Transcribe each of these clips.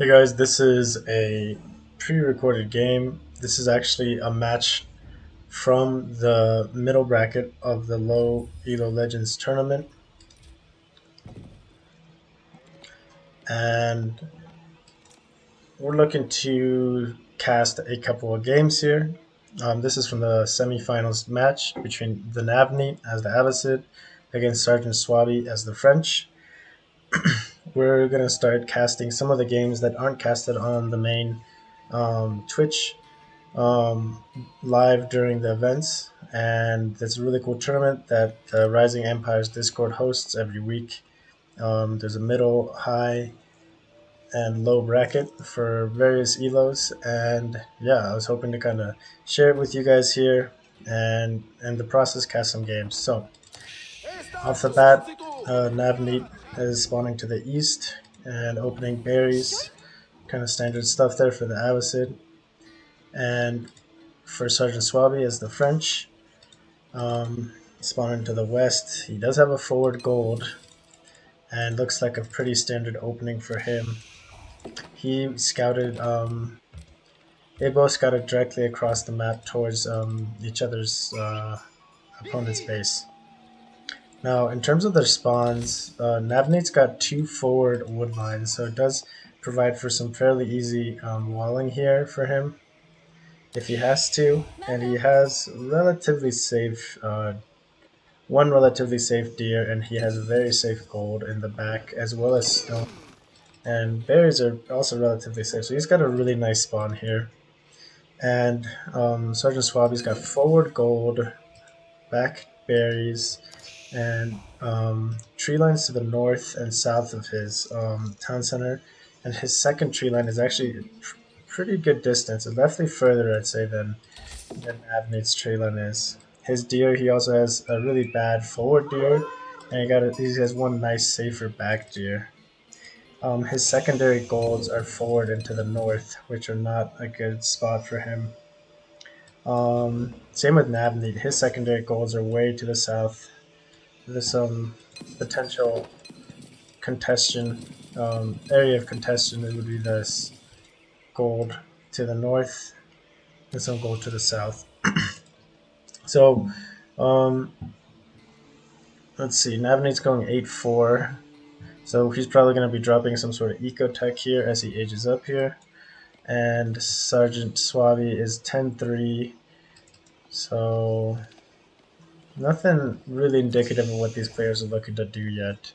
Hey guys, this is a pre-recorded game. This is actually a match from the middle bracket of the low Elo Legends tournament, and we're looking to cast a couple of games here. This is from the semifinals match between the Navneet as the Abbasid against Sergeant Swabi as the French. We're gonna start casting some of the games that aren't casted on the main Twitch um, live during the events, and it's a really cool tournament that the Rising Empires Discord hosts every week. There's a middle, high, and low bracket for various elos, and yeah, I was hoping to kind of share it with you guys here, and in the process cast some games. So off the bat, Navneet is spawning to the east and opening berries, kind of standard stuff there for the Avacid, and for Sergeant Swabi as the French. Spawning to the west, he does have a forward gold, and looks like a pretty standard opening for him. He scouted. They both scouted directly across the map towards each other's opponent's base. Now, in terms of their spawns, Navnate's got two forward wood lines, so it does provide for some fairly easy walling here for him if he has to, and he has relatively safe one relatively safe deer, and he has a very safe gold in the back as well as stone. And berries are also relatively safe, so he's got a really nice spawn here. And Sergeant Swabi's got forward gold, back berries, and tree lines to the north and south of his town center. And his second tree line is actually a pretty good distance, and definitely further, I'd say, than Avnate's tree line is. His deer, he also has a really bad forward deer, and he has one nice safer back deer. His secondary golds are forward and to the north, which are not a good spot for him. Same with Navneet. His secondary golds are way to the south. There's some potential contention area of contention. It would be this gold to the north and some gold to the south. So, um, let's see. Navnate's going 8-4. So he's probably going to be dropping some sort of eco tech here as he ages up here. And Sergeant Swabi is 10-3. So nothing really indicative of what these players are looking to do yet.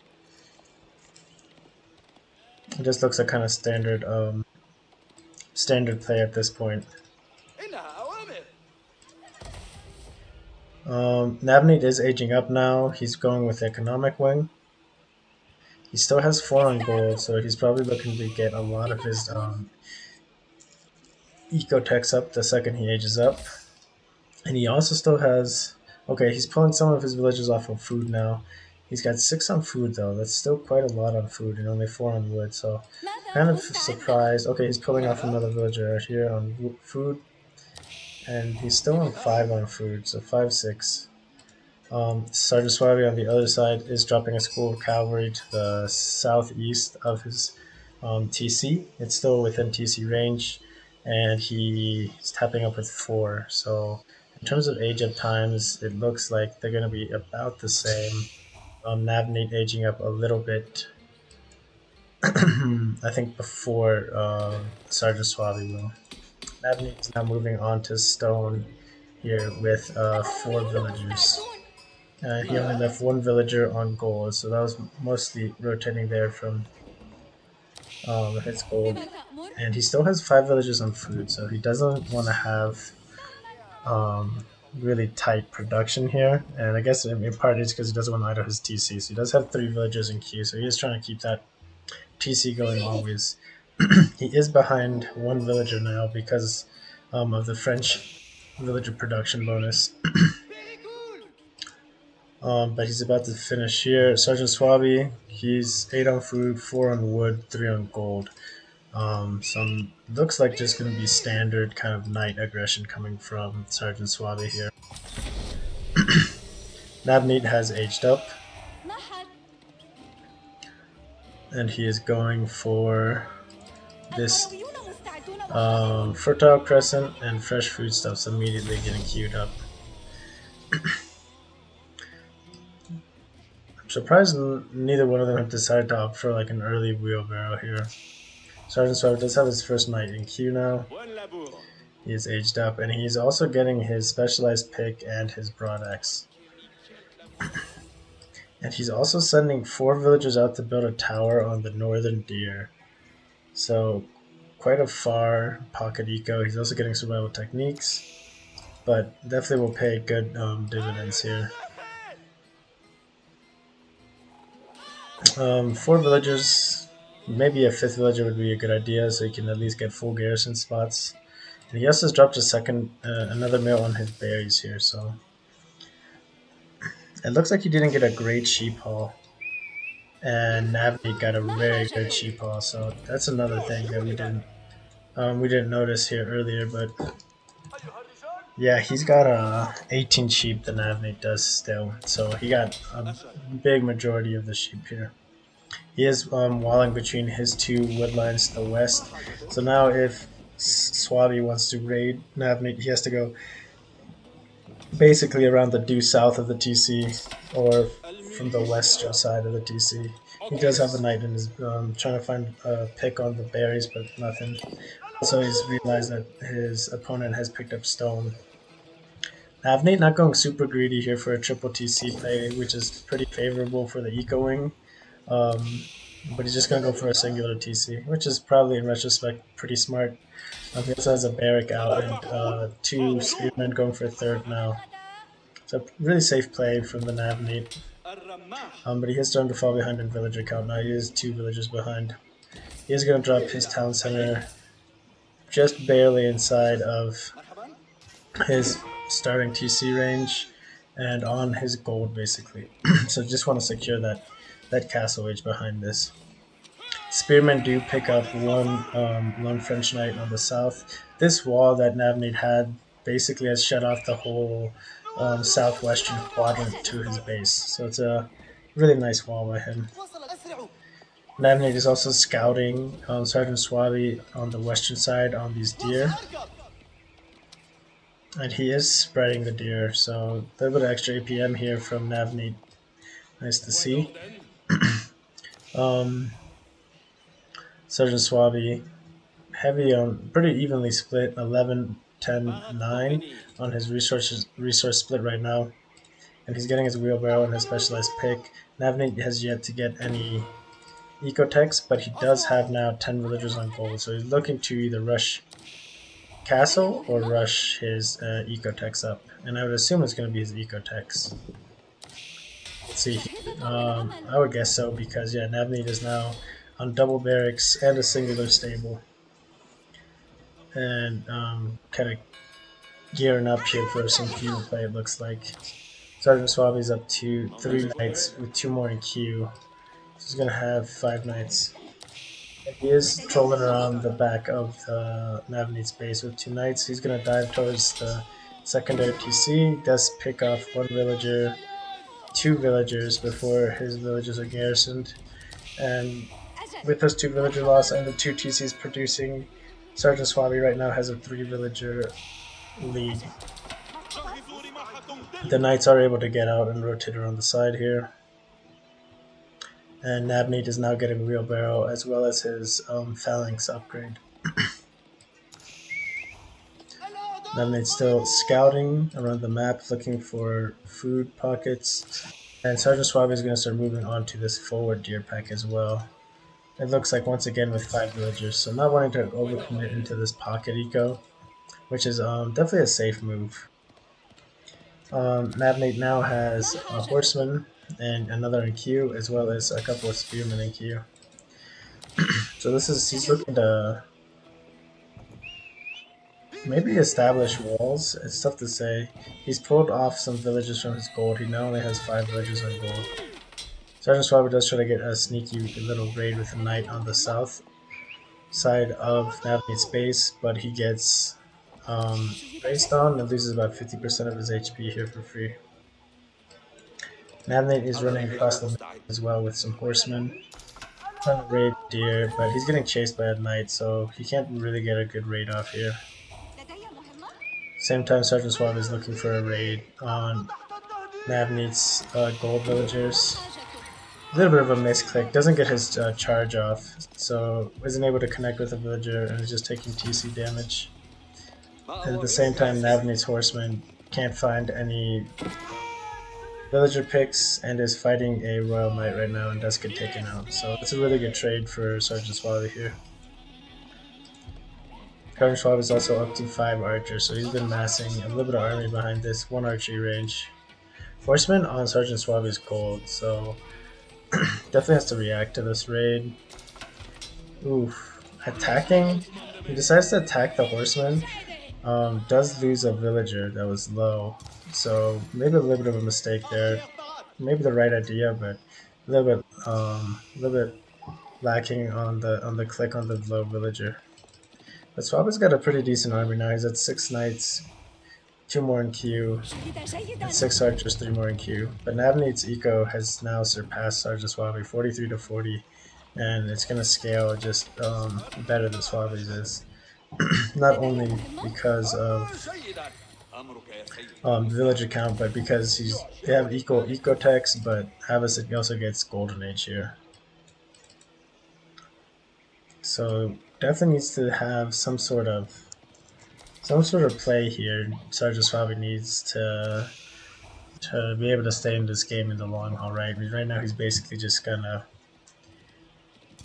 It just looks like kind of standard play at this point. Navneet is aging up now. He's going with economic wing. He still has 4 on gold, so he's probably looking to get a lot of his eco-techs up the second he ages up. And he also still has... Okay, he's pulling some of his villagers off of food now. He's got 6 on food, though. That's still quite a lot on food, and only 4 on wood, so kind of surprised. Okay, he's pulling off another villager right here on food. And he's still on 5 on food, so 5-6. Sergeant Swabi on the other side is dropping a school of cavalry to the southeast of his TC. It's still within TC range, and he's tapping up with 4. So in terms of age up times, it looks like they're going to be about the same. Navneet aging up a little bit, I think, before Sergeant Swabi will. Navneet is now moving on to stone here with 4 villagers. He only left 1 villager on gold, so that was mostly rotating there from his gold. And he still has 5 villagers on food, so he doesn't want to have really tight production here. And I guess in part it's because he doesn't want to idle his TC. So he does have 3 villagers in queue, so he is trying to keep that TC going always. He is behind 1 villager now because of the French villager production bonus. But he's about to finish here. Sergeant Swabi, he's 8 on food, 4 on wood, 3 on gold. Some looks like just going to be standard kind of knight aggression coming from Sergeant Swabi here. Navneet has aged up, and he is going for this fertile crescent and fresh foodstuffs immediately getting queued up. I'm surprised neither one of them have decided to opt for like an early wheelbarrow here. Sergeant Swipe does have his first knight in queue now. He is aged up, and he's also getting his specialized pick and his broadaxe. And he's also sending 4 villagers out to build a tower on the northern deer. So quite a far pocket eco. He's also getting survival techniques, but definitely will pay good dividends here. 4 villagers, maybe a 5th villager would be a good idea, so you can at least get full garrison spots. And he also has dropped another mill on his berries here, so it looks like he didn't get a great sheep haul, and Navneet got a very good sheep haul. So that's another thing that we didn't notice here earlier, but yeah, he's got 18 sheep. The Navneet does still, so he got a big majority of the sheep here. He is walling between his 2 wood lines to the west. So now, if Swabi wants to raid Navneet, he has to go basically around the due south of the TC or from the western side of the TC. He does have a knight and is trying to find a pick on the berries, but nothing. Also, he's realized that his opponent has picked up stone. Navneet not going super greedy here for a triple TC play, which is pretty favorable for the eco wing. But he's just going to go for a singular TC, which is probably in retrospect pretty smart. He also has a barrack out and 2 spearmen going for a third now. So really safe play from the Navneet. But he is starting to fall behind in villager count now. He is 2 villagers behind. He is going to drop his town center just barely inside of his starting TC range and on his gold basically. So just want to secure that castle age behind this. Spearmen do pick up one French knight on the south. This wall that Navneet had basically has shut off the whole southwestern quadrant to his base. So it's a really nice wall by him. Navneet is also scouting Sergeant Swabi on the western side on these deer. And he is spreading the deer, so a little bit of extra APM here from Navneet. Nice to see. Sergeant Swabi, heavy on, pretty evenly split, 11, 10, 9 on his resource split right now. And he's getting his wheelbarrow and his specialized pick. Navneet has yet to get any ecotechs, but he does have now 10 villagers on gold, so he's looking to either rush castle or rush his ecotechs up. And I would assume it's going to be his ecotechs. Let's see, I would guess so because, yeah, Navneet is now on double barracks and a singular stable. And kind of gearing up here for some queue play, it looks like. Sergeant Swabi's up to 3 knights with 2 more in queue. So he's going to have 5 knights. And he is trolling around the back of the Navneet's base with 2 knights. He's going to dive towards the secondary TC. Does pick off 1 villager, 2 villagers before his villages are garrisoned. And with those 2 villager loss and the 2 TCs producing, Sergeant Swabi right now has a 3 villager lead. The knights are able to get out and rotate around the side here. And Navneet is now getting wheelbarrow as well as his phalanx upgrade. Navneet's still scouting around the map looking for food pockets. And Sergeant Swabi is going to start moving on to this forward deer pack as well. It looks like once again with 5 villagers, so not wanting to overcommit into this pocket eco, which is definitely a safe move. Navneet now has a horseman and another in queue, as well as a couple of spearmen in queue. So he's looking to maybe establish walls. It's tough to say. He's pulled off some villages from his gold. He now only has 5 villagers on gold. Sergeant Swabi does try to get a sneaky little raid with a knight on the south side of Navneet's base, but he gets based on and loses about 50% of his HP here for free. Navneet is running across the map as well with some horsemen. trying to raid deer, but he's getting chased by a knight, so he can't really get a good raid off here. Same time, Sergeant Suave is looking for a raid on Navneet's gold villagers. A little bit of a misclick, doesn't get his charge off, so isn't able to connect with a villager and is just taking TC damage. And at the same time, Navneet's horseman can't find any villager picks and is fighting a royal knight right now and does get taken out. So it's a really good trade for Sergeant Suave here. Sergeant Suave is also up to 5 archers, so he's been massing a little bit of army behind this 1 archery range. Horseman on Sergeant Suave's gold, so definitely has to react to this raid. Oof. Attacking? He decides to attack the horseman. Does lose a villager that was low, so maybe a little bit of a mistake there. Maybe the right idea, but a little bit lacking on the click on the low villager. But Swaba's got a pretty decent army now. He's at 6 knights, 2 more in queue, and 6 archers, 3 more in queue. But Navneet's eco has now surpassed Sergeant Suave 43 to 40, and it's gonna scale just better than Suave's is. Not only because of villager count, but because they have equal eco techs, but Abbas also gets golden age here. So definitely needs to have some sort of play here. Sergeant Suave needs to be able to stay in this game in the long haul, right? Right now he's basically just gonna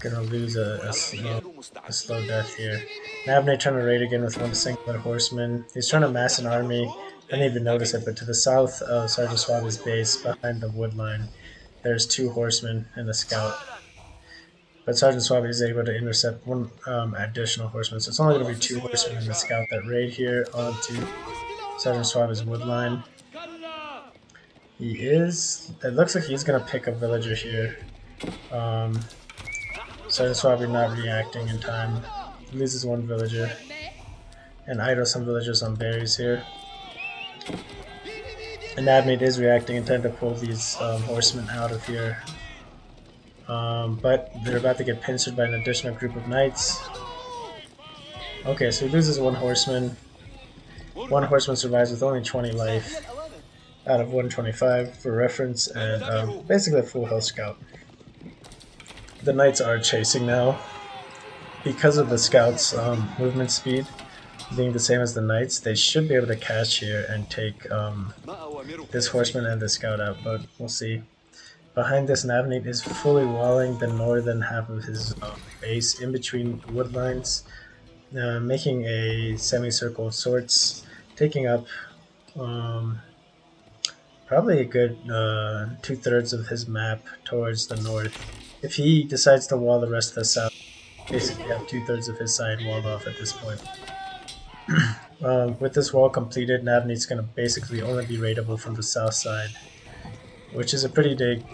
lose a slow death here. Navne trying to raid again with 1 singular horseman. He's trying to mass an army. I didn't even notice it, but to the south of Sergeant Suave's base, behind the wood line, there's 2 horsemen and a scout. But Sergeant Suave is able to intercept 1 additional horseman, so it's only going to be 2 horsemen and a scout that raid here onto Sergeant Suave's wood line. It looks like he's going to pick a villager here. Sergeant Suave not reacting in time. He loses 1 villager. And idle some villagers on berries here. And Navneet is reacting in time to pull these horsemen out of here. But they're about to get pincered by an additional group of knights. Okay, so he loses 1 horseman. 1 horseman survives with only 20 life out of 125 for reference, and basically a full health scout. The knights are chasing now. Because of the scouts' movement speed being the same as the knights, they should be able to catch here and take this horseman and the scout out, but we'll see. Behind this, Navneet is fully walling the northern half of his base in between wood lines, making a semicircle of sorts, taking up probably a good 2/3 of his map towards the north. If he decides to wall the rest of the south, basically have 2/3 of his side walled off at this point. With this wall completed, Navneet's going to basically only be raidable from the south side, which is a pretty big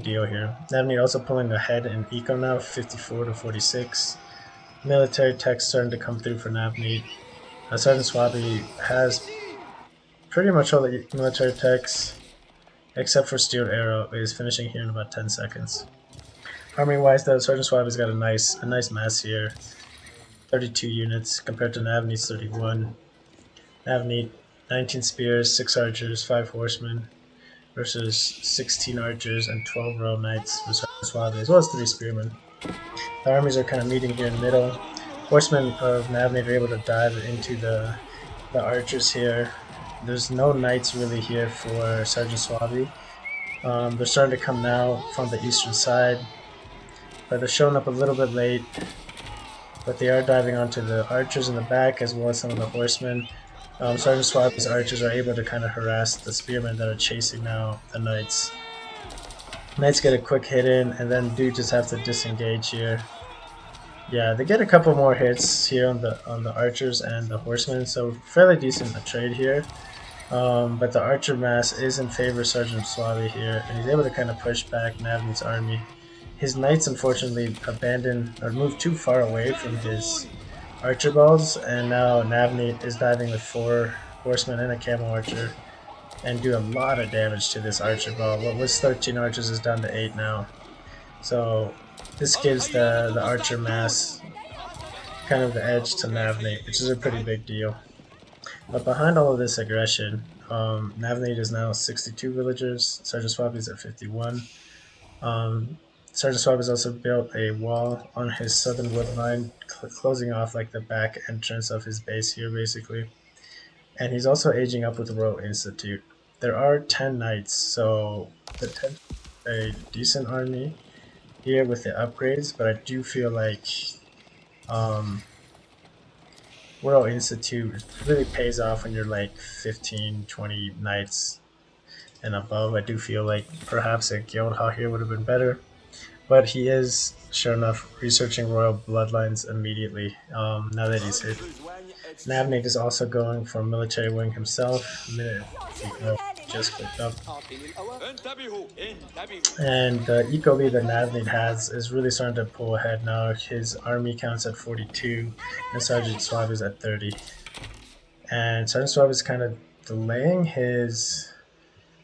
deal here. Navneet also pulling ahead in eco now, 54 to 46. Military tech starting to come through for Navneet. Sergeant Suave has pretty much all the military techs, except for Steeled Arrow, is finishing here in about 10 seconds. Army-wise, though, Sergeant Suave has got a nice mass here. 32 units compared to Navneet's 31. Navneet, 19 spears, 6 archers, 5 horsemen, versus 16 archers and 12 royal knights for Sergeant Suave, as well as 3 spearmen. The armies are kind of meeting here in the middle. Horsemen of Navneet are able to dive into the archers here. There's no knights really here for Sergeant Suave. They're starting to come now from the eastern side, but they're showing up a little bit late. But they are diving onto the archers in the back as well as some of the horsemen. Sergeant Suave's archers are able to kind of harass the spearmen that are chasing now the knights. Knights get a quick hit in, and then do just have to disengage here. Yeah, they get a couple more hits here on the archers and the horsemen, so fairly decent trade here. But the archer mass is in favor of Sergeant Suave here, and he's able to kind of push back Navneet's army. His knights unfortunately abandoned or moved too far away from his archer balls, and now Navneet is diving with 4 horsemen and a camel archer and do a lot of damage to this archer ball. What was 13 archers is down to 8 now. So this gives the archer mass kind of the edge to Navnate, which is a pretty big deal. But behind all of this aggression, Navnate is now 62 villagers. Sergeant Swabi is at 51. Um, Sergeant Swab has also built a wall on his southern wood line, closing off like the back entrance of his base here, basically. And he's also aging up with the Royal Institute. There are 10 knights, so potentially a decent army here with the upgrades, but I do feel like um, Royal Institute really pays off when you're like 15, 20 knights and above. I do feel like perhaps a guild hall here would have been better. But he is, sure enough, researching royal bloodlines immediately now that he's hit. Navnate is also going for military wing himself. Minute just clicked up. And the eco lead that Navnate has is really starting to pull ahead now. His army counts at 42, and Sergeant Swab is at 30. And Sergeant Swab is kind of delaying his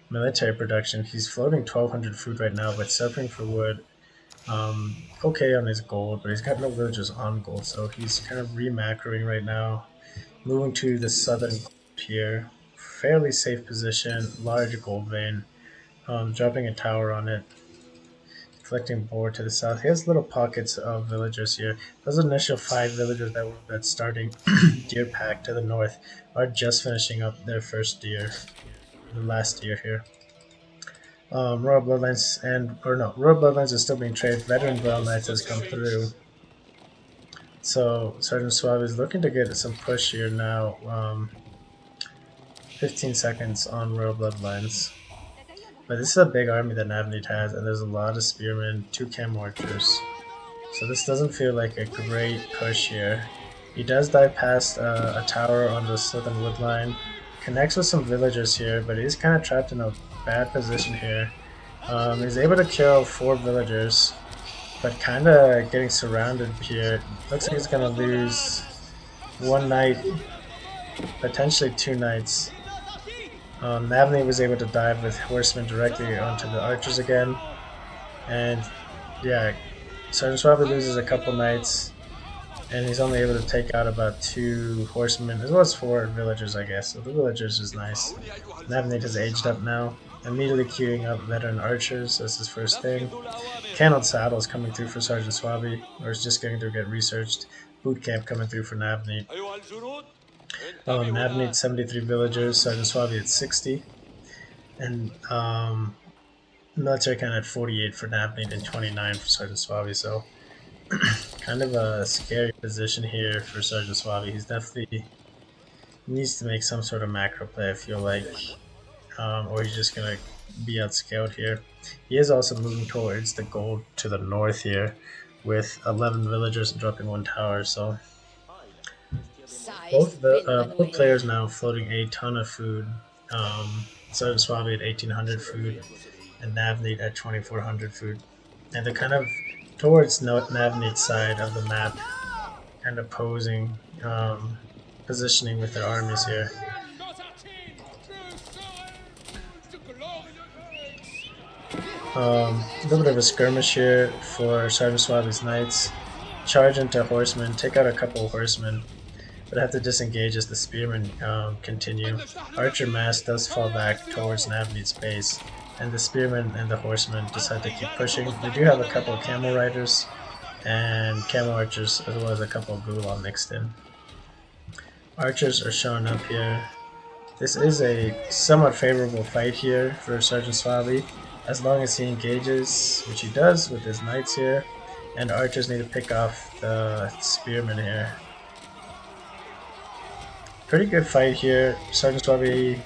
military production. He's floating 1,200 food right now, but suffering for wood. Okay on his gold, but he's got no villagers on gold, so he's kind of remacroing right now. Moving to the southern here, fairly safe position, large gold vein, dropping a tower on it, collecting board to the south. He has little pockets of villagers here. Those initial 5 villagers that were that starting deer pack to the north are just finishing up their first deer, the last deer here. Royal Bloodlines Royal Bloodlines is still being traded. Veteran Battle Knights has come through. So Sergeant Suave is looking to get some push here now. 15 seconds on Royal Bloodlines. But this is a big army that Navnate has, and there's a lot of spearmen, 2 cam archers. So this doesn't feel like a great push here. He does dive past a tower on the southern wood line. Connects with some villagers here, but he's kind of trapped in a bad position here. He's able to kill 4 villagers, but kind of getting surrounded here. Looks like he's going to lose 1 knight, potentially 2 knights. Navnate was able to dive with horsemen directly onto the archers again. And yeah, Sergeant Swabby loses a couple knights, and he's only able to take out about 2 horsemen, as well as 4 villagers, I guess. So the villagers is nice. Navnate has aged up now, immediately queuing up veteran archers. That's his first thing. Cannoned saddles coming through for Sergeant Swabby, or is just going to get researched. Boot camp coming through for Navnate. Navnate 73 villagers, Sergeant Swabby at 60. And military count at 48 for Navnate and 29 for Sergeant Swabby, so kind of a scary position here for Sergeant Swabby. He's definitely needs to make some sort of macro play, I feel like, or he's just going to be outscaled here. He is also moving towards the gold to the north here with 11 villagers and dropping 1 tower, so both players now floating a ton of food. Sergeant Swabby at 1,800 food and Navnate at 2,400 food. And they're kind of towards Navnate's side of the map, kind of posing, positioning with their armies here. A little bit of a skirmish here for Sergeant Swabby's knights. Charge into horsemen, take out a couple of horsemen, but have to disengage as the spearmen continue. Archer mass does fall back towards Navnate's base, and the spearmen and the horsemen decide to keep pushing. They do have a couple of camel riders and camel archers, as well as a couple of ghoul mixed in. Archers are showing up here. This is a somewhat favorable fight here for Sergeant Swabby, as long as he engages, which he does with his knights here, and archers need to pick off the spearmen here. Pretty good fight here. Sergeant Swabby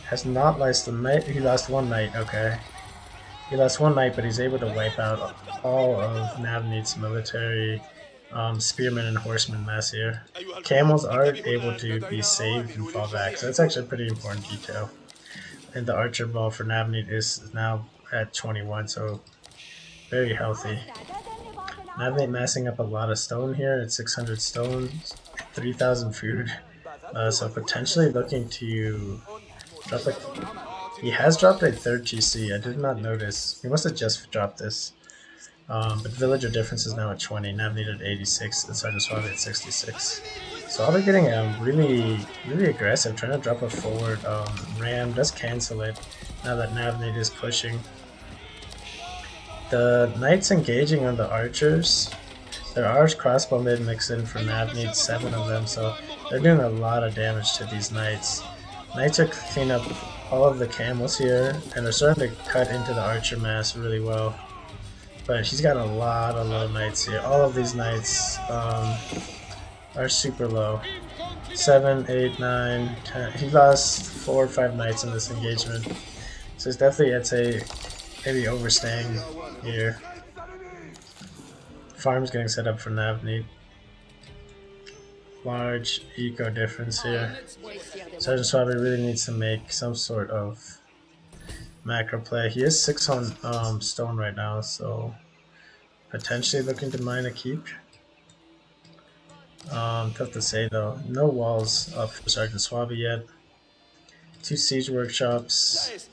has not lost a knight. He lost 1 knight, okay. He lost 1 knight, but he's able to wipe out all of Navnate's military spearmen and horsemen mass here. Camels are able to be saved and fall back, so that's actually a pretty important detail. And the archer ball for Navnate is now at 21, so very healthy. Navnate massing up a lot of stone here at 600 stones, 3,000 food. So potentially looking to drop he has dropped a 3rd GC. I did not notice. He must have just dropped this. But villager difference is now at 20. Nav needed 86, and Sergeant Suave at 66. So I'll be getting really aggressive, trying to drop a forward. Ram does cancel it now that Nav need is pushing. The knights engaging on the archers. There are crossbow mid mixed in for Nav, needs 7 of them, so they're doing a lot of damage to these knights. Knights are cleaning up all of the camels here, and they're starting to cut into the archer mass really well. But he's got a lot of low knights here. All of these knights are super low. 7, 8, 9, 10. He lost 4 or 5 knights in this engagement. So it's definitely, I'd say, maybe overstaying here. Farm's getting set up for Navneet. Large eco difference here. Sergeant Swabby really needs to make some sort of macro play. He is 6 on stone right now, so potentially looking to mine a keep. Tough to say though. No walls up for Sergeant Swabby yet. 2 siege workshops,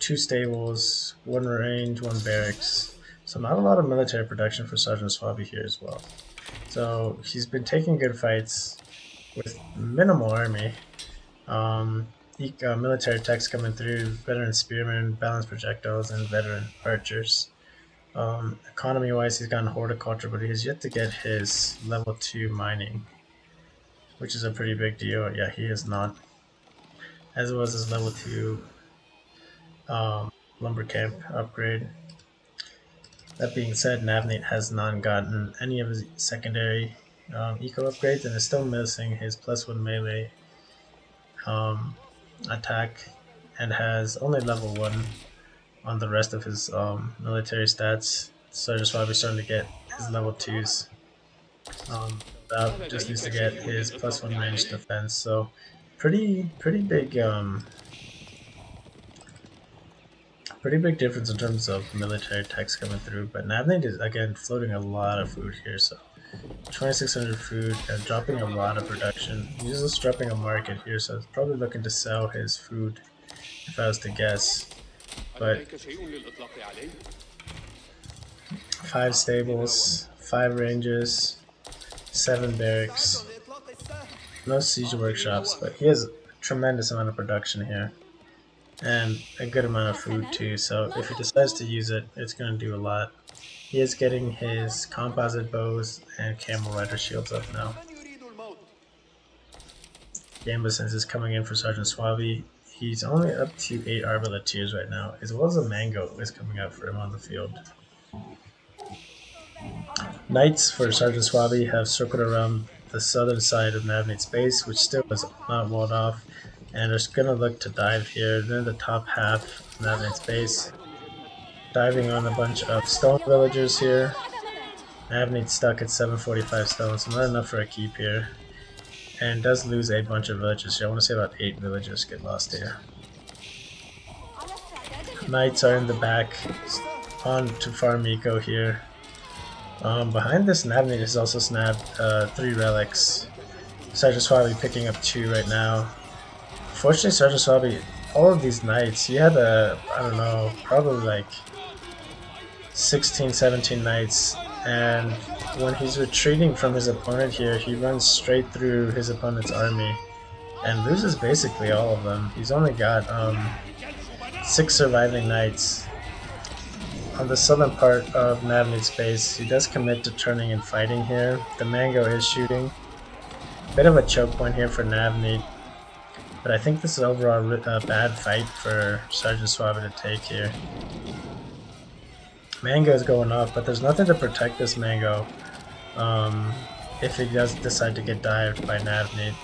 2 stables, 1 range, 1 barracks. So not a lot of military production for Sergeant Swabby here as well. So he's been taking good fights with minimal army. Military techs coming through, veteran spearmen, balanced projectiles, and veteran archers. Economy wise, he's gotten horticulture, but he has yet to get his level 2 mining, which is a pretty big deal. Yeah, he is not. As was his level 2 lumber camp upgrade. That being said, Navneet has not gotten any of his secondary eco upgrades and is still missing his +1 melee attack and has only level 1 on the rest of his military stats. So just why we're starting to get his level 2s. That just needs to get his +1 range defense. So pretty big difference in terms of military techs coming through, but Navneet is again floating a lot of food here, so 2600 food and dropping a lot of production. He's just dropping a market here, so he's probably looking to sell his food if I was to guess. But 5 stables, 5 ranges, 7 barracks, no siege workshops, but he has a tremendous amount of production here. And a good amount of food too, so if he decides to use it, it's going to do a lot. He is getting his composite bows and camel rider shields up now. Gambusins is coming in for Sergeant Swabby. He's only up to 8 arbaletiers right now, as well as a mango is coming out for him on the field. Knights for Sergeant Swabby have circled around the southern side of Navneet's base, which still is not walled off. And they're going to look to dive here. They're in the top half of Navneet's base. Diving on a bunch of stone villagers here. Navneet's stuck at 745 stones, so not enough for a keep here. And does lose a bunch of villagers here. I want to say about 8 villagers get lost here. Knights are in the back on to farm eco here. Behind this, Navneet has also snapped 3 relics. Sergeant Swabby picking up 2 right now. Fortunately, Sergeant Swabby, all of these knights, he had I don't know, probably like 16, 17 knights, and when he's retreating from his opponent here, he runs straight through his opponent's army and loses basically all of them. He's only got 6 surviving knights. On the southern part of Navneet's base, he does commit to turning and fighting here. The mango is shooting. Bit of a choke point here for Navneet. But I think this is overall a bad fight for Sergeant Swabby to take here. Mango is going off, but there's nothing to protect this Mango if he does decide to get dived by Navneet.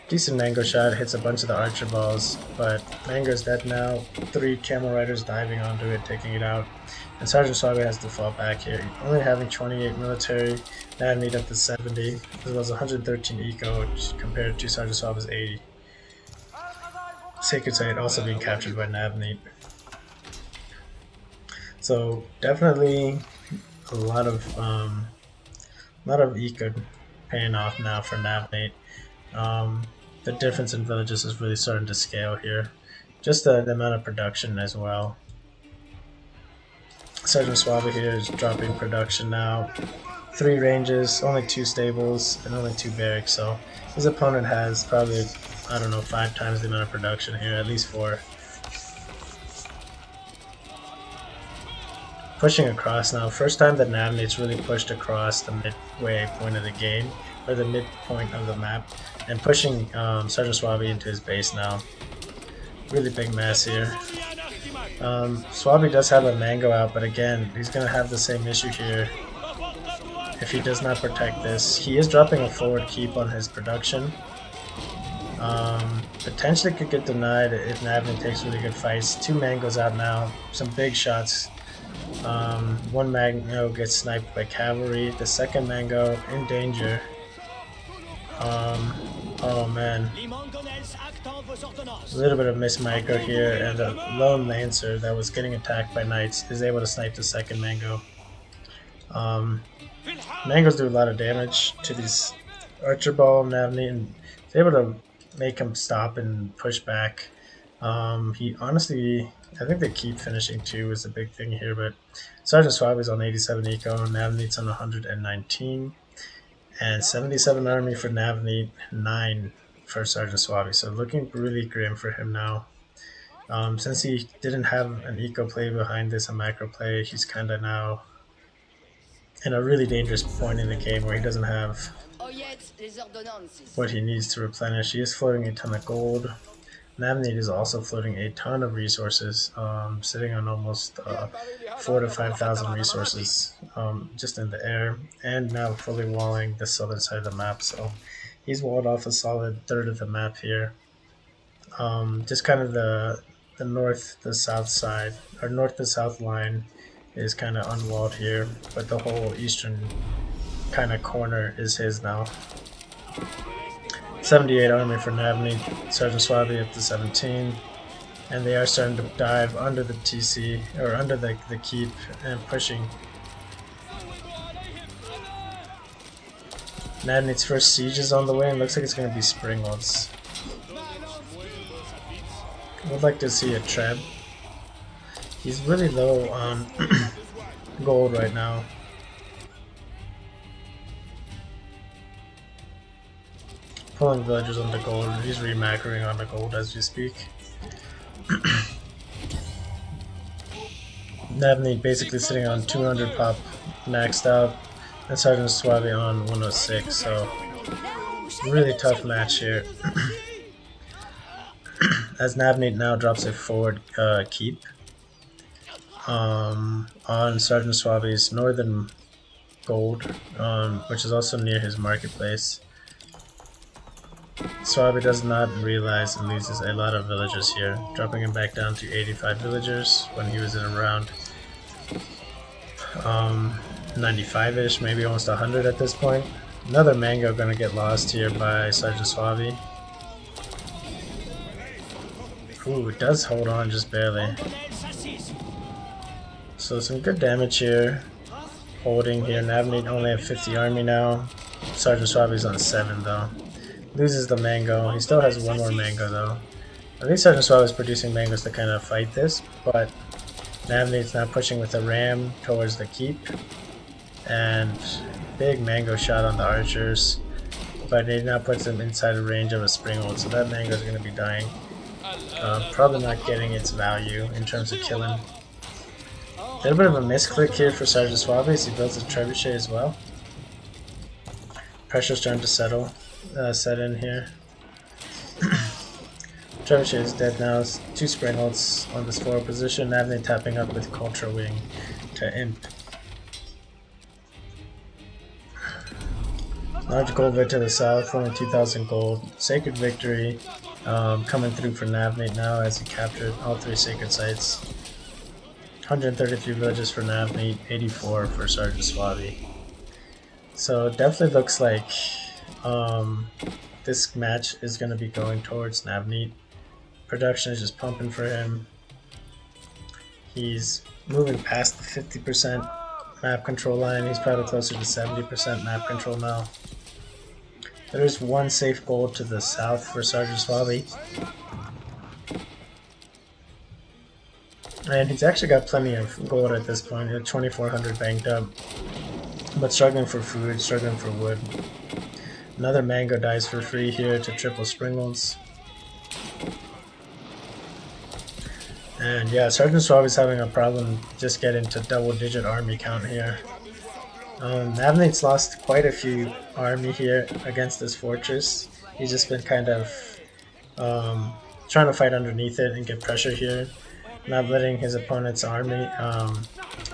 Decent Mango shot, hits a bunch of the archer balls, but Mango's dead now. 3 camel riders diving onto it, taking it out. And Sergeant Swabby has to fall back here, only having 28 military, Navneet up to 70, as well as 113 eco compared to Sergeant Swabby's 80. Sacred Site also being captured by Navneet. So definitely a lot of eco paying off now for Navneet. The difference in villages is really starting to scale here. Just the amount of production as well. Sergeant Suave here is dropping production now. 3 ranges, only 2 stables, and only 2 barracks. So his opponent has probably, I don't know, 5 times the amount of production here, at least 4. Pushing across now. First time that Navnate's really pushed across the midway point of the game, or the midpoint of the map, and pushing Sergeant Suave into his base now. Really big mess here. Suave does have a mango out, but again, he's going to have the same issue here if he does not protect this. He is dropping a forward keep on his production. Potentially could get denied if Navnate takes really good fights. 2 mangoes out now, some big shots. 1 mango gets sniped by cavalry. The second mango in danger. Oh man. A little bit of miss micro here, and the lone lancer that was getting attacked by knights is able to snipe the second mango. Mangoes do a lot of damage to these archer ball Navnate, and is able to make him stop and push back. He honestly, I think the keep finishing too is a big thing here, but Sergeant Suave is on 87 eco, Navnate's on 119, and 77 army for Navnate, 9 for Sergeant Suave. So looking really grim for him now. Since he didn't have an eco play behind this, a macro play, he's kind of now in a really dangerous point in the game where he doesn't have what he needs to replenish. He is floating a ton of gold. Navnate is also floating a ton of resources, sitting on almost 4,000 to 5,000 resources just in the air, and now fully walling the southern side of the map. So he's walled off a solid third of the map here. Just kind of the north to south side, or north to south line is kind of unwalled here, but the whole eastern kind of corner is his now. 78 army for Navnate, Sergeant Suave up to 17, and they are starting to dive under the TC, or under the keep, and pushing. Navnate's first siege is on the way, and looks like it's going to be Springwells. Would like to see a Treb. He's really low on gold right now. Pulling villagers on the gold. He's remacroing on the gold as we speak. Navnate basically sitting on 200 pop maxed out, and Sergeant Suave on 106. So really tough match here. As Navnate now drops a forward keep on Sergeant Suave's northern gold, which is also near his marketplace. Suave does not realize and loses a lot of villagers here, dropping him back down to 85 villagers when he was in around 95-ish, maybe almost 100 at this point. Another mango gonna get lost here by Sergeant Suave. Ooh, it does hold on just barely. So some good damage here. Holding here. Navnate only have 50 army now. Sergeant Suave's on 7 though. Loses the mango. He still has 1 more mango though. I think Sergeant Suave is producing mangoes to kind of fight this, but Navnate's now pushing with a ram towards the keep. And big mango shot on the archers. But it now puts them inside of range of a Springwold, so that mango is going to be dying. Probably not getting its value in terms of killing. A little bit of a misclick here for Sergeant Suave as he builds a trebuchet as well. Pressure's starting to set in here. Trebuchet is dead now. It's 2 Springwolds on this forward position. Navnate tapping up with Culture Wing to Imp. Large gold vid to the south, only 2,000 gold. Sacred Victory coming through for Navnate now as he captured all 3 sacred sites. 133 villages for Navnate, 84 for Sergeant Suave. So it definitely looks like this match is going to be going towards Navnate. Production is just pumping for him. He's moving past the 50% map control line. He's probably closer to 70% map control now. There's 1 safe gold to the south for Sergeant Suave. And he's actually got plenty of gold at this point. 2,400 banked up, but struggling for food, struggling for wood. Another mango dies for free here to triple Springles. And yeah, Sergeant Suave is having a problem just getting to double-digit army count here. Navnate's lost quite a few army here against this fortress. He's just been kind of trying to fight underneath it and get pressure here, not letting his opponent's army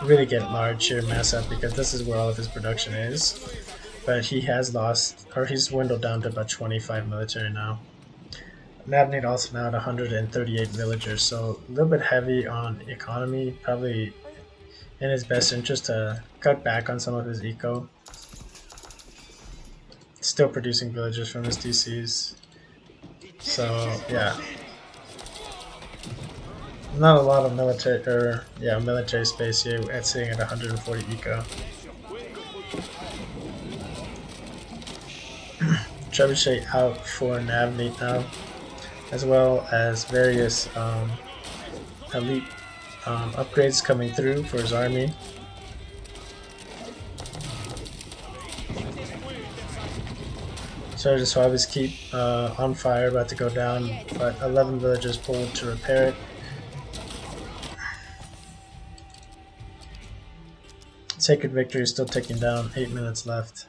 really get large here, mass up, because this is where all of his production is. But he has lost, or he's dwindled down to about 25 military now. Navnate also now at 138 villagers, so a little bit heavy on economy, probably in his best interest to cut back on some of his eco. Still producing villagers from his DCs. So yeah, not a lot of military space here. At sitting at 140 eco. Trebuchet out for Navnate now, as well as various elite upgrades coming through for his army. Sergeant Suave's keep on fire, about to go down, but 11 villagers pulled to repair it. Sacred Victory is still ticking down, 8 minutes left.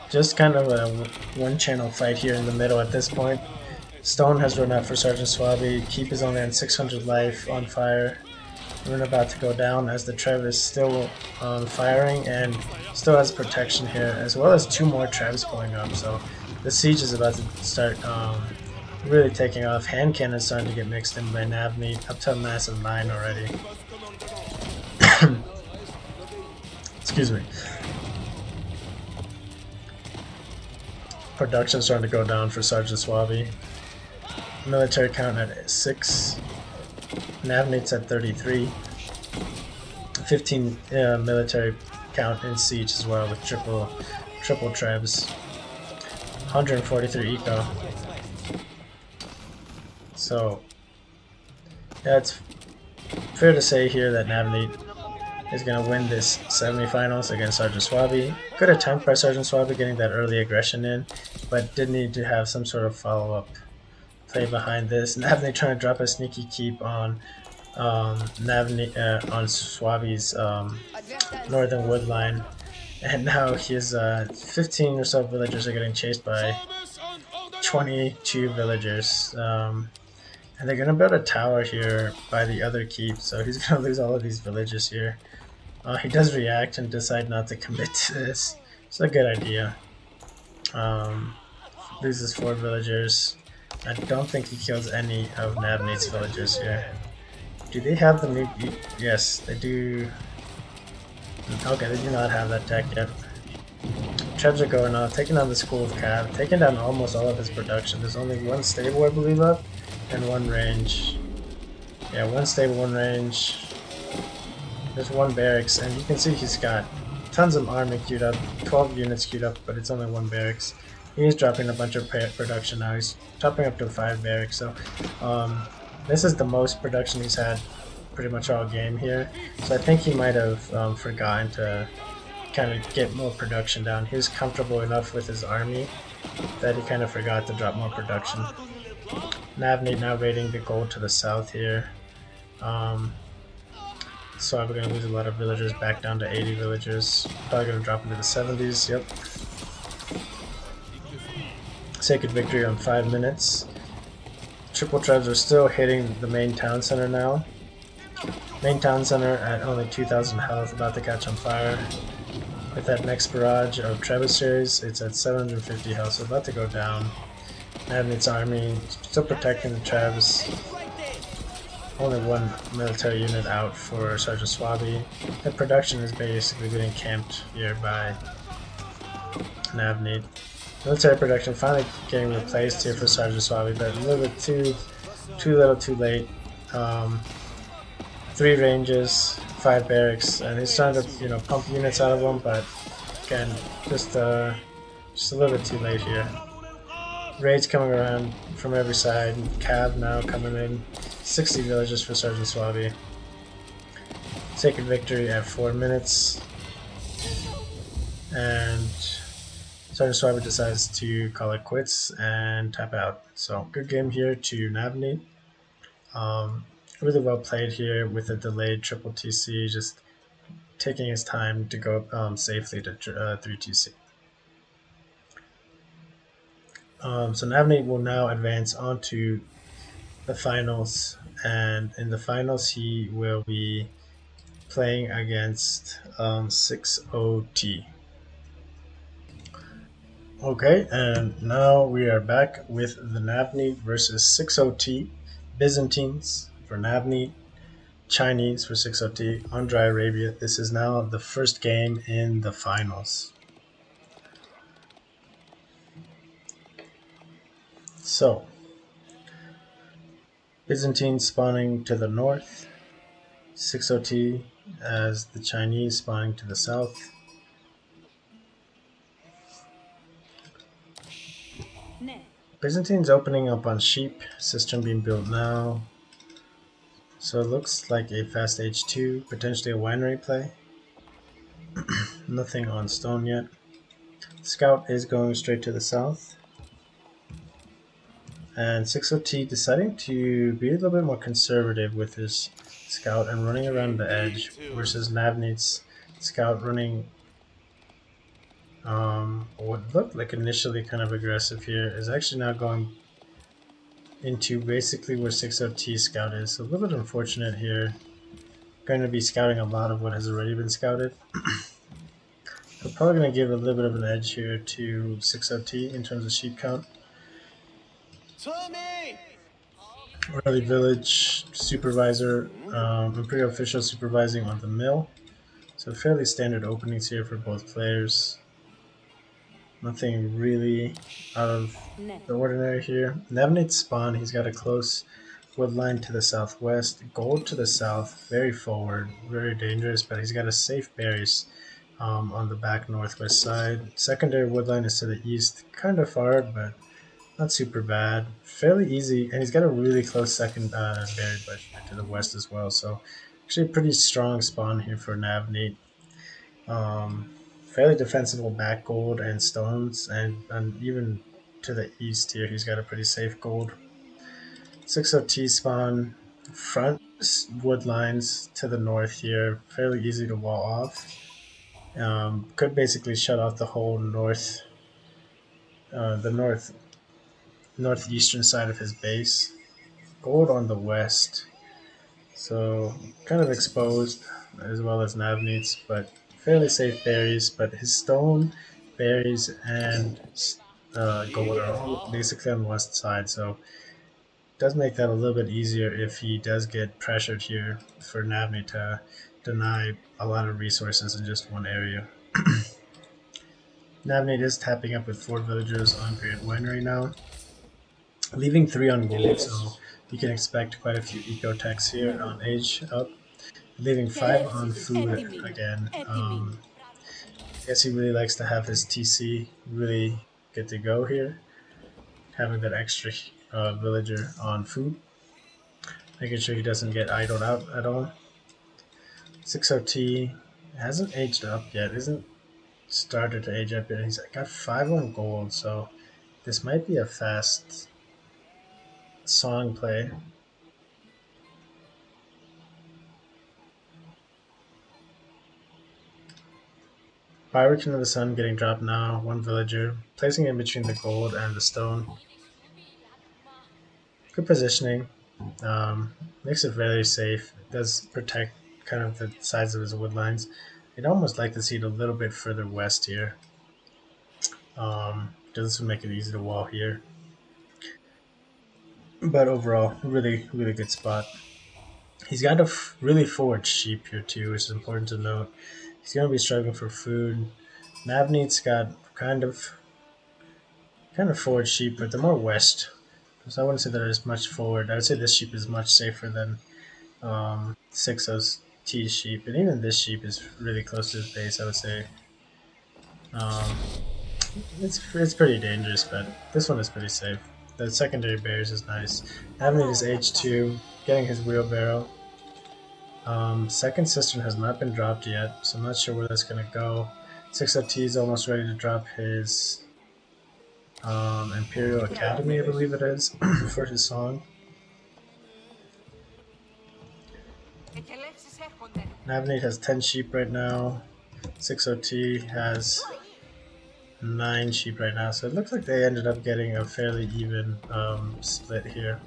Just kind of a one-channel fight here in the middle at this point. Stone has run out for Sergeant Suave. Keep is only on 600 life, on fire. We're about to go down as the Trev is still firing and still has protection here, as well as 2 more Trevs pulling up. So the siege is about to start really taking off. Hand cannon is starting to get mixed in by Navnate, up to a massive 9 already. Excuse me. Production starting to go down for Sergeant Suave. Military count at 6. Navnate's at 33. 15 military count in siege as well with triple Trebs. 143 eco. So yeah, it's fair to say here that Navnate is going to win this semifinals against Sergeant Suave. Good attempt by Sergeant Suave getting that early aggression in, but did need to have some sort of follow-up play behind this. Navnate trying to drop a sneaky keep on on Suave's northern wood line, and now his 15 or so villagers are getting chased by 22 villagers, and they're gonna build a tower here by the other keep, so he's gonna lose all of these villagers here. He does react and decide not to commit to this. It's a good idea. Loses 4 villagers. I don't think he kills any of Navnate's villagers here. Do they have the new... Yes, they do. Okay, they do not have that tech yet. Trebs are going on, taking down the School of Cav, taking down almost all of his production. There's only 1 stable, I believe, left, and 1 range. Yeah, 1 stable, 1 range. There's 1 barracks, and you can see he's got tons of army queued up, 12 units queued up, but it's only 1 barracks. He's dropping a bunch of production now. He's topping up to 5 barracks, so this is the most production he's had pretty much all game here. So I think he might have forgotten to kind of get more production down. He was comfortable enough with his army that he kind of forgot to drop more production. Navnate now raiding the gold to the south here. So we're going to lose a lot of villagers, back down to 80 villagers. Probably going to drop into the 70s, yep. Sacred Victory on 5 minutes. Triple Trebs are still hitting the main town center now. Main town center at only 2,000 health, about to catch on fire. With that next barrage of trebuchets, it's at 750 health, so about to go down. Navnate's army still protecting the Trebs. Only 1 military unit out for Sergeant Suave. The production is basically getting camped here by Navnate. Military production finally getting replaced here for Sergeant Suave, but a little bit too little too late. 3 ranges, 5 barracks, and he's trying to pump units out of them, but again, just a little bit too late here. Raids coming around from every side. Cav now coming in. 60 villages for Sergeant Swabi. Sacred victory at 4 minutes. And Sergeant Swabi decides to call it quits and tap out. So good game here to Navni. Um, really well played here with a delayed triple TC, just taking his time to go safely to 3 TC. So Navni will now advance onto the finals, and in the finals he will be playing against 60T. Okay, and now we are back with the Navni versus 60T. Byzantines for Navni, Chinese for 60T, Andrei Arabia. This is now the first game in the finals. So, Byzantine spawning to the north, 60T as the Chinese spawning to the south. Byzantine's opening up on sheep, system being built now. So it looks like a fast H2, potentially a winery play. Nothing on stone yet. Scout is going straight to the south. And 60T deciding to be a little bit more conservative with his scout and running around the edge versus Navnit's scout running what looked like initially kind of aggressive here is actually now going into basically where 60T scout is. So a little bit unfortunate here. Going to be scouting a lot of what has already been scouted. I'm probably going to give a little bit of an edge here to 60T in terms of sheep count. Early village supervisor, imperial official supervising on the mill. So fairly standard openings here for both players. Nothing really out of the ordinary here. Navnate spawn, he's got a close wood line to the southwest, gold to the south, very forward, very dangerous, but he's got a safe berries on the back northwest side. Secondary wood line is to the east, kind of far, but not super bad. Fairly easy, and he's got a really close second berry bush to the west as well. So actually a pretty strong spawn here for Navneet. Fairly defensible back gold and stones, and even to the east here, he's got a pretty safe gold. 60T spawn, front wood lines to the north here, fairly easy to wall off. Could basically shut off the whole the northeastern side of his base. Gold on the west, so kind of exposed as well as Navneets, but fairly safe berries. But his stone, berries, and gold are all basically on the west side, so it does make that a little bit easier if he does get pressured here for Navneet to deny a lot of resources in just one area. Navneet is tapping up with 4 villagers on Great Winery now, leaving 3 on gold, so you can expect quite a few eco techs here on age up. Leaving 5 on food again. I guess he really likes to have his TC really good to go here. Having that extra villager on food. Making sure he doesn't get idled out at all. 60T hasn't aged up yet, isn't started to age up yet. He's got 5 on gold, so this might be a fast song play. Hurricane of the Sun getting dropped now, 1 villager, placing it in between the gold and the stone. Good positioning, makes it very safe, it does protect kind of the sides of his wood lines. I'd almost like to see it a little bit further west here. This would make it easy to wall here. But overall, really good spot. He's got a really forward sheep here too, which is important to note. He's going to be struggling for food. Navneet's got kind of forward sheep, but they're more west. So I wouldn't say they're as much forward. I would say this sheep is much safer than 60's T sheep, and even this sheep is really close to his base. I would say. It's pretty dangerous, but this one is pretty safe. The secondary barriers is nice. Navnate is H2, getting his wheelbarrow. Second Cistern has not been dropped yet, so I'm not sure where that's gonna go. 6OT is almost ready to drop his Imperial Academy, I believe it is, for his song. Navnate has 10 sheep right now. 6OT has 9 sheep right now, so it looks like they ended up getting a fairly even split here.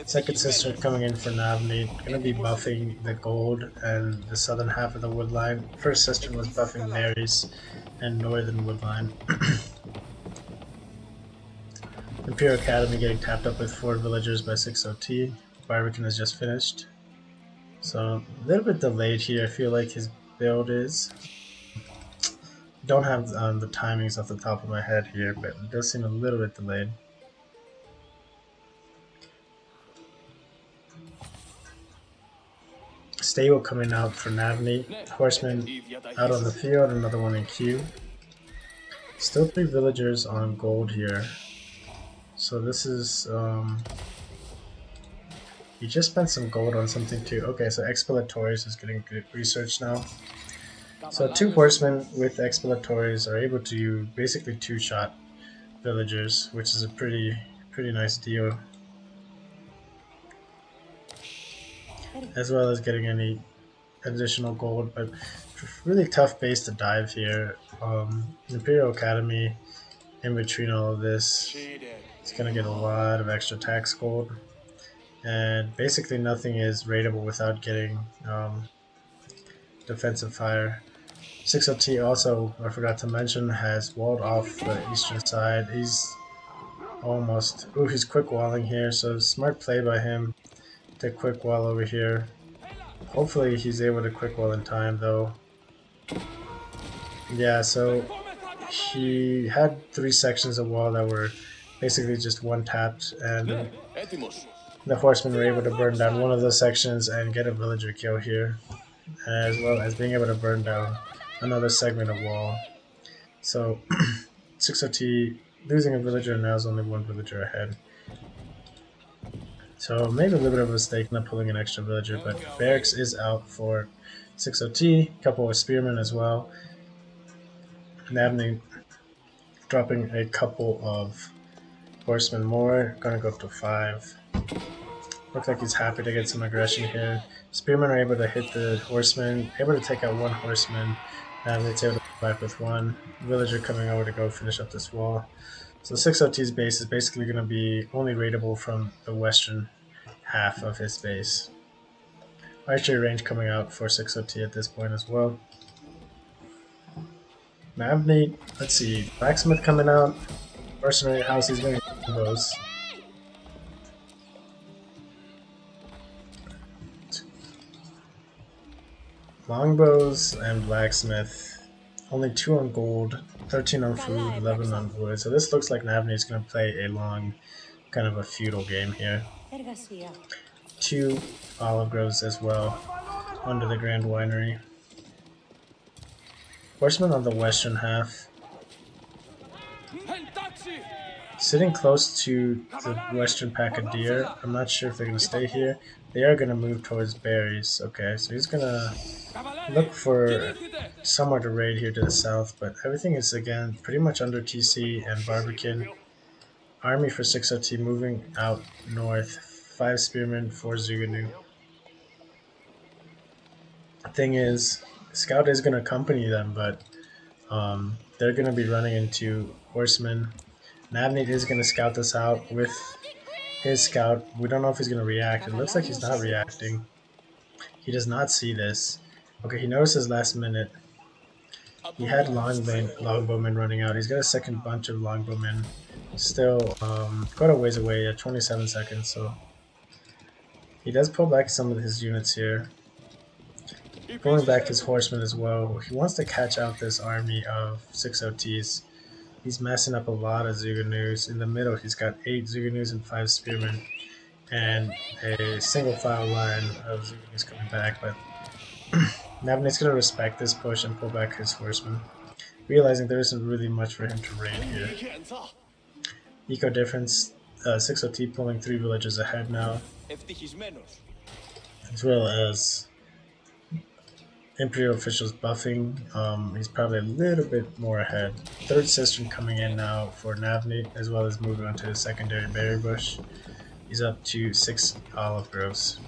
Second Sister coming in for Navnate, gonna be buffing the gold and the southern half of the woodline. First Sister was buffing Mary's and northern woodline. Imperial Academy getting tapped up with 4 villagers by 6OT. Barbican has just finished. So a little bit delayed here, I feel like his build is. Don't have the timings off the top of my head here, but it does seem a little bit delayed. Stable coming out for Navnate. Horseman out on the field, another one in queue. Still 3 villagers on gold here. So this is he just spent some gold on something too. Okay, so Expelatories is getting good research now. So 2 horsemen with Expelatories are able to basically 2-shot villagers, which is a pretty nice deal. As well as getting any additional gold, but really tough base to dive here. Imperial Academy, in between all of this, it's going to get a lot of extra tax gold. And basically nothing is raidable without getting defensive fire. 6OT also, I forgot to mention, has walled off the eastern side. He's almost... Ooh, he's quick walling here, so smart play by him to quick wall over here. Hopefully he's able to quick wall in time, though. Yeah, so he had 3 sections of wall that were basically just one tapped, and the horsemen were able to burn down one of those sections and get a villager kill here, as well as being able to burn down another segment of wall. So 6OT losing a villager, now is only 1 villager ahead. So maybe a little bit of a mistake not pulling an extra villager, but barracks is out for 6OT, a couple of spearmen as well. Navnate dropping a couple of horsemen more, gonna go up to 5. Looks like he's happy to get some aggression here. Spearmen are able to hit the horsemen, able to take out 1 horseman. Navnate's able to come back with 1. Villager coming over to go finish up this wall. So 6OT's base is basically going to be only raidable from the western half of his base. Archery range coming out for 6OT at this point as well. Navnate, let's see, blacksmith coming out. Mercenary house, he's going to those. Longbows and blacksmith. Only 2 on gold, 13 on food, 11 on wood. So this looks like Navnate's going to play a long, kind of a feudal game here. 2 olive groves as well under the Grand Winery. Horsemen on the western half. Sitting close to the western pack of deer. I'm not sure if they're going to stay here. They are going to move towards berries. Okay, so he's going to look for somewhere to raid here to the south, but everything is again pretty much under TC and Barbican. Army for 6OT moving out north. 5 spearmen, 4 Zuganu. Thing is, Scout is going to accompany them, but they're going to be running into horsemen. Navnate is going to scout this out with his scout. We don't know if he's going to react. It looks like he's not reacting. He does not see this. Okay, he notices last minute. He had longbowmen running out. He's got a second bunch of longbowmen. Still quite a ways away at 27 seconds, so he does pull back some of his units here. Pulling back his horsemen as well. He wants to catch out this army of 6OTs. He's messing up a lot of Zuganus. In the middle, he's got 8 Zuganus and 5 spearmen, and a single file line of Zuganus coming back, but Navnate's going to respect this push and pull back his horsemen. realizing there isn't really much for him to raid here. Eco difference, 6OT pulling 3 villages ahead now, as well as Imperial officials buffing. He's probably a little bit more ahead. Third Cistern coming in now for Navneet, as well as moving on to his secondary berry bush. He's up to 6 olive groves.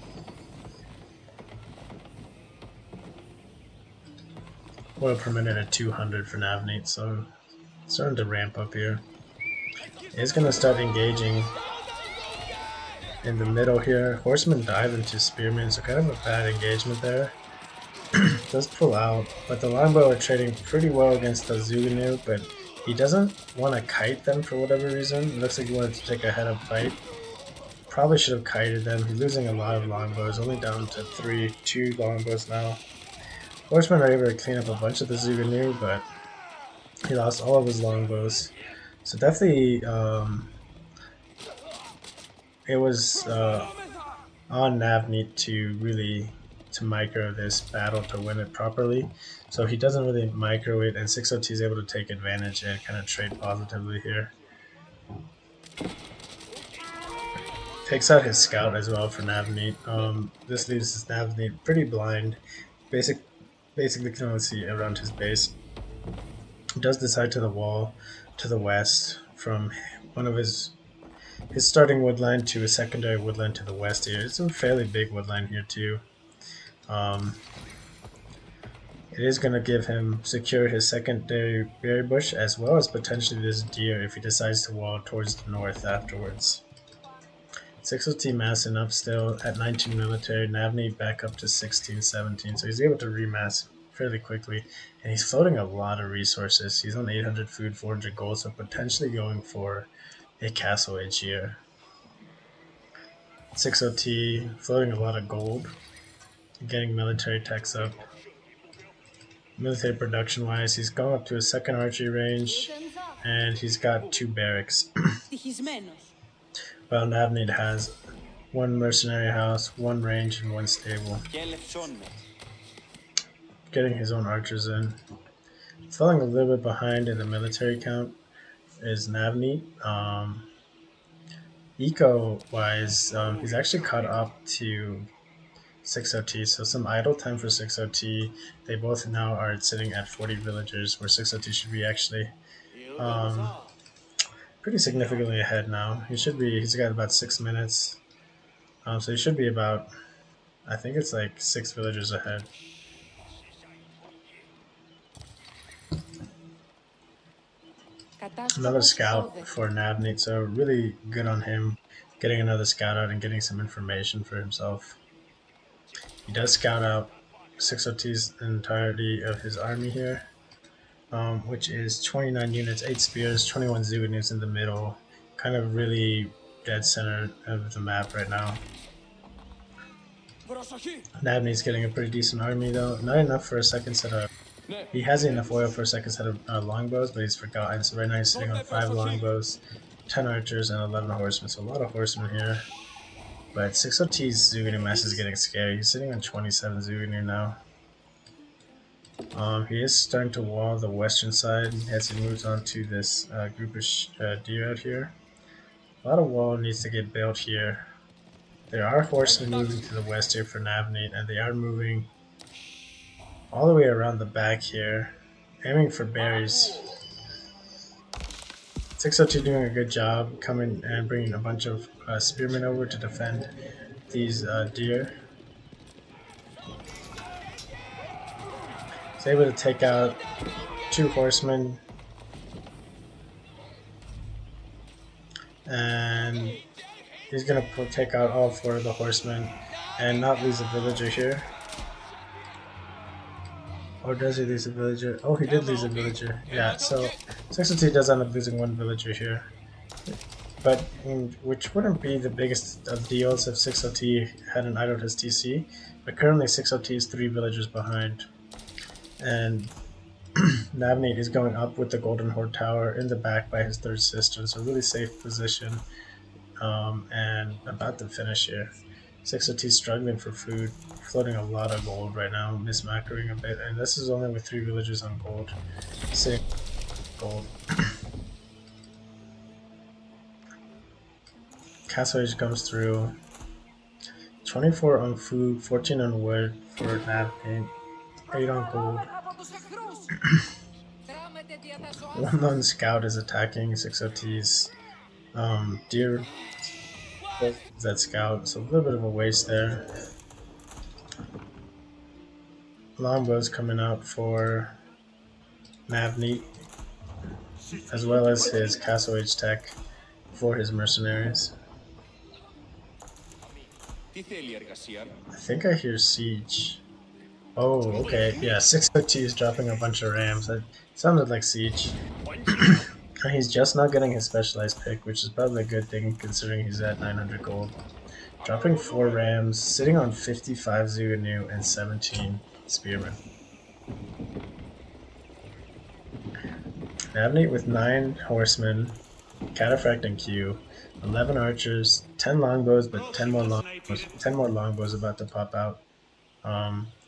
Oil per minute at 200 for Navneet, so starting to ramp up here. He's going to start engaging in the middle here. Horsemen dive into spearmen, so kind of a bad engagement there. Does pull out, but the longbow are trading pretty well against the Zuganu, but he doesn't want to kite them for whatever reason. It looks like he wanted to take a head-up fight. Probably should have kited them. He's losing a lot of longbows, only down to 2 longbows now. Horsemen are able to clean up a bunch of the Zuganu, but he lost all of his longbows. So definitely, it was on Navneet to micro this battle to win it properly. So he doesn't really micro it, and 6OT is able to take advantage and kind of trade positively here. Takes out his scout as well for Navneet. This leaves his Navneet pretty blind. Basically can only see around his base. He does decide to the wall to the west from one of his starting woodline to a secondary woodline to the west here. It's a fairly big woodline here too. It is going to give him secure his secondary berry bush as well as potentially this deer if he decides to wall towards the north afterwards. 6OT massing up still at 19 military, Navneet back up to 16, 17, so he's able to remass fairly quickly, and he's floating a lot of resources. He's on 800 food, 400 gold, so potentially going for a castle age here. 6OT floating a lot of gold, getting military techs up. Military production wise, he's going up to a second archery range, and he's got 2 barracks. Well, Navneet has 1 mercenary house, 1 range, and 1 stable. Getting his own archers in. Falling a little bit behind in the military count is Navneet. Eco-wise, he's actually caught up to 6OT, so some idle time for 6OT. They both now are sitting at 40 villagers, where 6OT should be actually pretty significantly ahead now. He's got about 6 minutes, so he should be about, I think it's like 6 villagers ahead. Another scout for Navneet, so really good on him getting another scout out and getting some information for himself. He does scout out 6OT's entirety of his army here, which is 29 units, 8 spears, 21 Zuganus in the middle, kind of really dead center of the map right now. Navneet's getting a pretty decent army though, not enough for a second set of. He has enough oil for a second set of longbows, but he's forgotten. So right now he's sitting on 5 longbows, 10 archers, and 11 horsemen. So a lot of horsemen here. But 6OT's Zuganu mass is getting scary. He's sitting on 27 Zuganu now. He is starting to wall the western side as he moves on to this group of deer out here. A lot of wall needs to get built here. There are horsemen moving to the west here for Navneet, and they are moving all the way around the back here, aiming for berries. 6OT doing a good job coming and bringing a bunch of spearmen over to defend these deer. He's able to take out 2 horsemen, and he's going to take out all 4 of the horsemen and not lose a villager here. Or does he lose a villager? Oh, he did lose a villager. Yeah, so 6OT does end up losing 1 villager here. But which wouldn't be the biggest of deals if 6OT hadn't idled his TC. But currently 6OT is 3 villagers behind. And Navneet is going up with the Golden Horde Tower in the back by his 3rd Cistern. So really safe position. And about to finish here. 6OT struggling for food, floating a lot of gold right now, mismacroing a bit, and this is only with 3 villagers on gold, sitting on gold. Castle Age comes through. 24 on food, 14 on wood for napkin, 8 on gold. One on scout is attacking 6OT's deer that scout, so a little bit of a waste there. Longbow's coming out for Navneet, as well as his Castle Age tech for his mercenaries. I think I hear Siege. Oh, okay. Yeah, 6OT is dropping a bunch of rams. That sounded like Siege. He's just not getting his specialized pick, which is probably a good thing considering he's at 900 gold. Dropping 4 rams, sitting on 55 Zuganu and 17 spearmen. Navneet with 9 horsemen, Cataphract and Q, 11 archers, 10 longbows, but 10 more longbows about to pop out.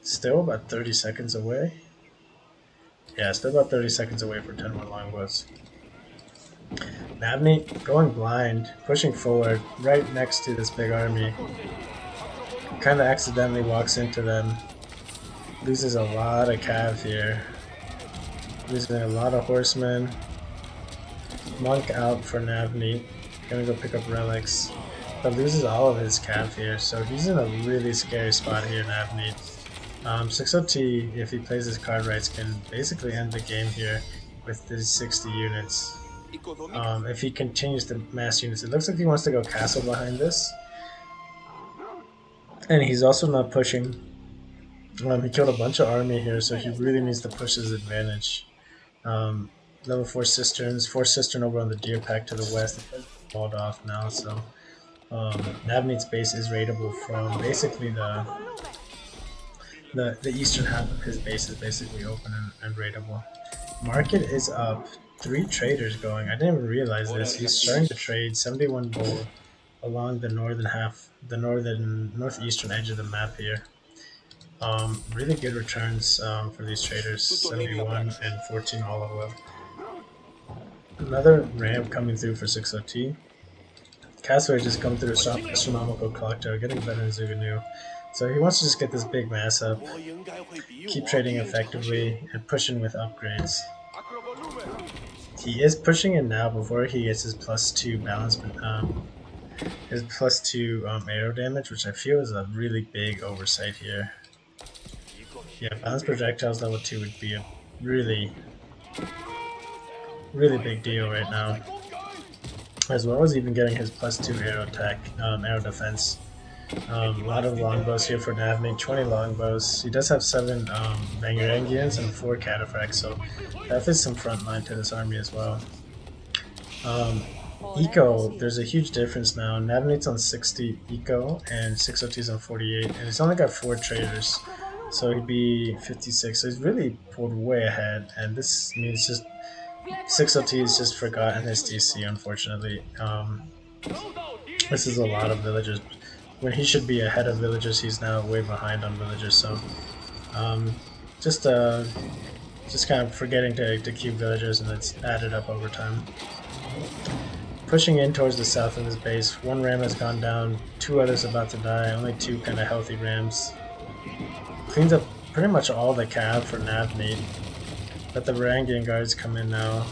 Still about 30 seconds away. Yeah, still about 30 seconds away for 10 more longbows. Navneet going blind, pushing forward right next to this big army. Kind of accidentally walks into them. Loses a lot of cav here. Losing a lot of horsemen. Monk out for Navneet. Gonna go pick up relics. But loses all of his cav here, so he's in a really scary spot here, Navneet. 6OT, if he plays his card rights, can basically end the game here with his 60 units. If he continues to mass units, it looks like he wants to go castle behind this. And he's also not pushing. He killed a bunch of army here, so he really needs to push his advantage. Level 4 cisterns, 4 cistern over on the deer pack to the west. It's walled off now, so Navneet's base is raidable from basically the eastern half of his base is basically open and raidable. Market is up. 3 traders going. I didn't even realize this. He's starting to trade 71 gold along the northern half, the northeastern edge of the map here. Really good returns for these traders, 71 and 14 all of them. Another ramp coming through for 6OT. Castle just come through Astronomical Clock Tower, getting better in Zuganu. So he wants to just get this big mass up, keep trading effectively, and pushing with upgrades. He is pushing it now before he gets his +2 balance, his +2 arrow damage, which I feel is a really big oversight here. Yeah, balance projectiles level 2 would be a really big deal right now. As well as even getting his +2 arrow attack, arrow defense. A lot of longbows here for Navneet, 20 longbows. He does have 7 Bangarangians and 4 Cataphracts, so that is some front line to this army as well. Eco, there's a huge difference now. Navneet's on 60 Eco and 6OT's on 48, and he's only got 4 traders, so he'd be 56. So he's really pulled way ahead, and this means just 6OT's just forgotten his DC, unfortunately. This is a lot of villagers. When he should be ahead of villagers, he's now way behind on villagers. So, just kind of forgetting to keep villagers, and it's added up over time. Pushing in towards the south of his base. 1 ram has gone down, 2 others about to die. Only 2 kind of healthy rams. Cleans up pretty much all the cav for Navneet. Let the Varangian guards come in now.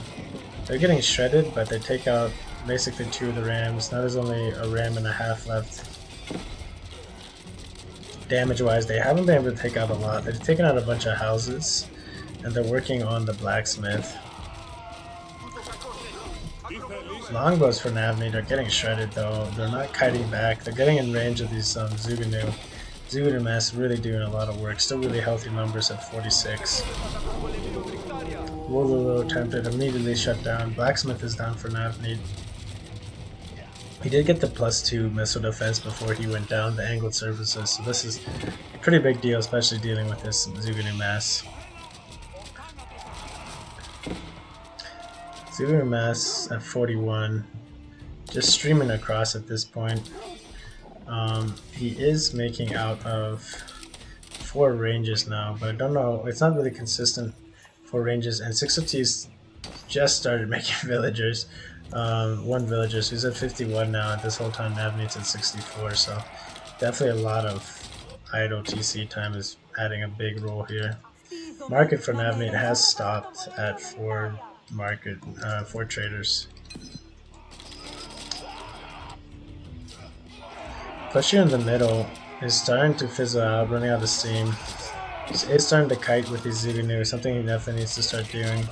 They're getting shredded, but they take out basically 2 of the rams. Now there's only a ram and a half left. Damage-wise, they haven't been able to take out a lot. They've taken out a bunch of houses, and they're working on the blacksmith. Longbows for Navneet are getting shredded, though. They're not kiting back. They're getting in range of these Zuganu. Zuganu mass really doing a lot of work. Still really healthy numbers at 46. Wololo attempted, immediately shut down. Blacksmith is down for Navneet. He did get the +2 missile defense before he went down, the angled surfaces, so this is a pretty big deal, especially dealing with this Zuganu mass. Zuganu mass at 41, just streaming across at this point. He is making out of 4 ranges now, but I don't know. It's not really consistent for ranges, and 6OT's just started making villagers. 1 villager, so he's at 51 now. At this whole time, Navneet's at 64, so definitely a lot of idle TC time is adding a big role here. Market for Navneet has stopped at 4 traders. Push here in the middle is starting to fizzle out, running out of steam. It's starting to kite with his Zuganu, something he definitely needs to start doing.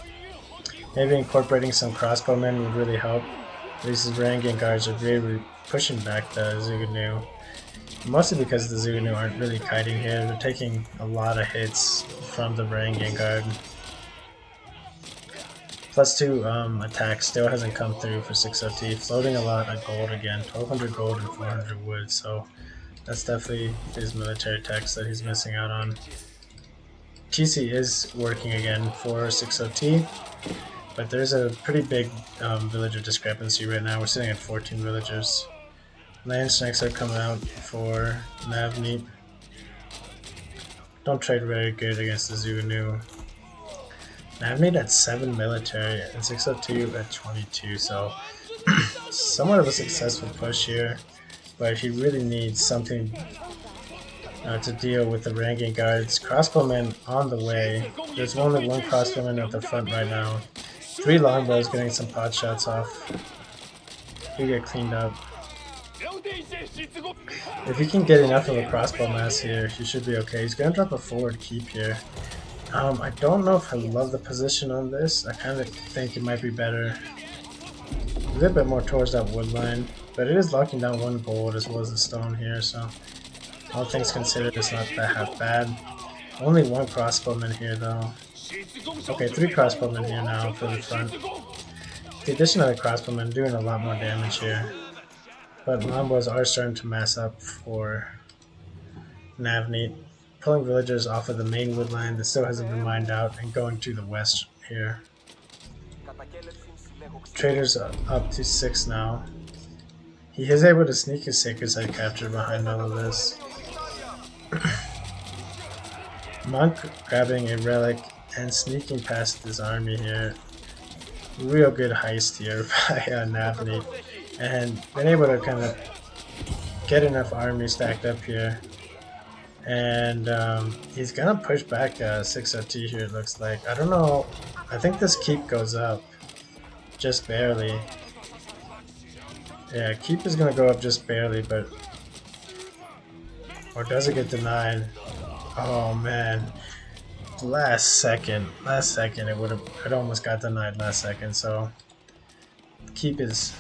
Maybe incorporating some crossbowmen would really help. At least his Varangian guards are really pushing back the Zuganu. Mostly because the Zuganu aren't really kiting here. They're taking a lot of hits from the Varangian guard. +2 attack still hasn't come through for 6OT. Floating a lot of gold again. 1200 gold and 400 wood, so that's definitely his military tax that he's missing out on. TC is working again for 6OT, but there's a pretty big villager discrepancy right now. We're sitting at 14 villagers. Land snakes are coming out for Navneet. Don't trade very good against the Zuganu. Navneet at 7 military and 602 at 22, so somewhat of a successful push here, but he really needs something to deal with the Varangian guards. Crossbowmen on the way. There's only 1 crossbowman at the front right now. 3 longbows getting some pot shots off. He get cleaned up. If he can get enough of a crossbow mass here, he should be okay. He's gonna drop a forward keep here. I don't know if I love the position on this. I kind of think it might be better a little bit more towards that wood line, but it is locking down 1 gold as well as the stone here, so all things considered, it's not that half bad. Only 1 crossbowman here though. Okay, 3 crossbowmen here now for the front. The addition of the crossbowmen doing a lot more damage here. But longbows are starting to mass up for Navneet. Pulling villagers off of the main wood line that still hasn't been mined out and going to the west here. Traders up to 6 now. He is able to sneak his sacred site capture behind all of this. Monk grabbing a relic and sneaking past his army here. Real good heist here by Navneet. And been able to kind of get enough army stacked up here. And he's gonna push back 6OT here, it looks like. I don't know. I think this keep goes up. Just barely. Yeah, keep is gonna go up just barely, but... Or does it get denied? Oh man. Last second it almost got denied last second, so... Keep is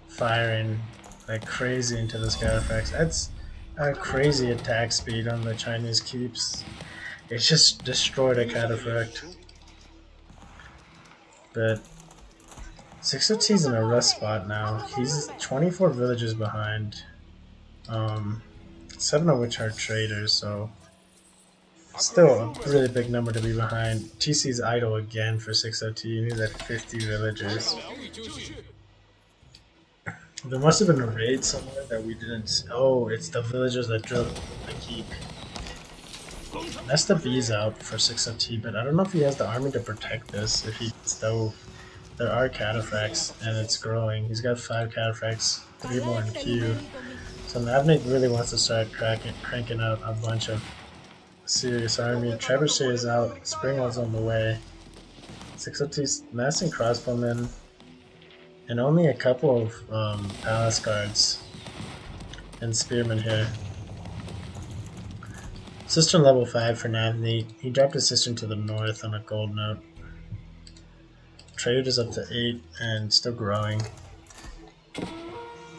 firing like crazy into the Scatterfax. That's a crazy attack speed on the Chinese keeps. It just destroyed a Cataphract. But 6OT's in a rough spot now. He's 24 villages behind. 7 of which are traders, so still a really big number to be behind. TC's idle again for 6OT, and he's at 50 villagers. There must have been a raid somewhere that we didn't... Oh, it's the villagers that drilled the keep. That's the bees out for 6OT, but I don't know if he has the army to protect this. If he stove, there are cataphracts, and it's growing. He's got 5 cataphracts, 3 more in queue. So Navneet really wants to start cranking out a bunch of serious army. Trebuchet is out, Springwell's on the way. 6OT's massing crossbowmen. And only a couple of palace guards and spearmen here. Cistern level 5 for Navneet. He dropped his cistern to the north on a gold note. Trade is up to 8 and still growing.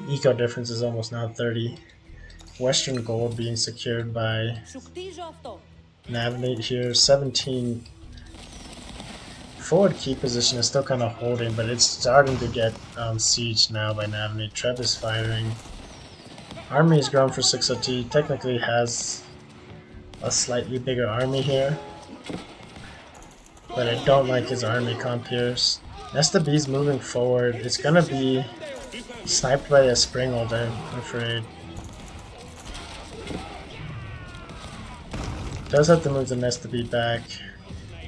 Eco difference is almost now 30. Western gold being secured by Navneet here. 17. Forward key position is still kind of holding, but it's starting to get sieged now by Navneet. Treb is firing. Army is grown for 6OT. Technically has a slightly bigger army here, but I don't like his army comp here. Nesta B's moving forward. It's gonna be sniped by a Springald, I'm afraid. Does have to move the nest to be back.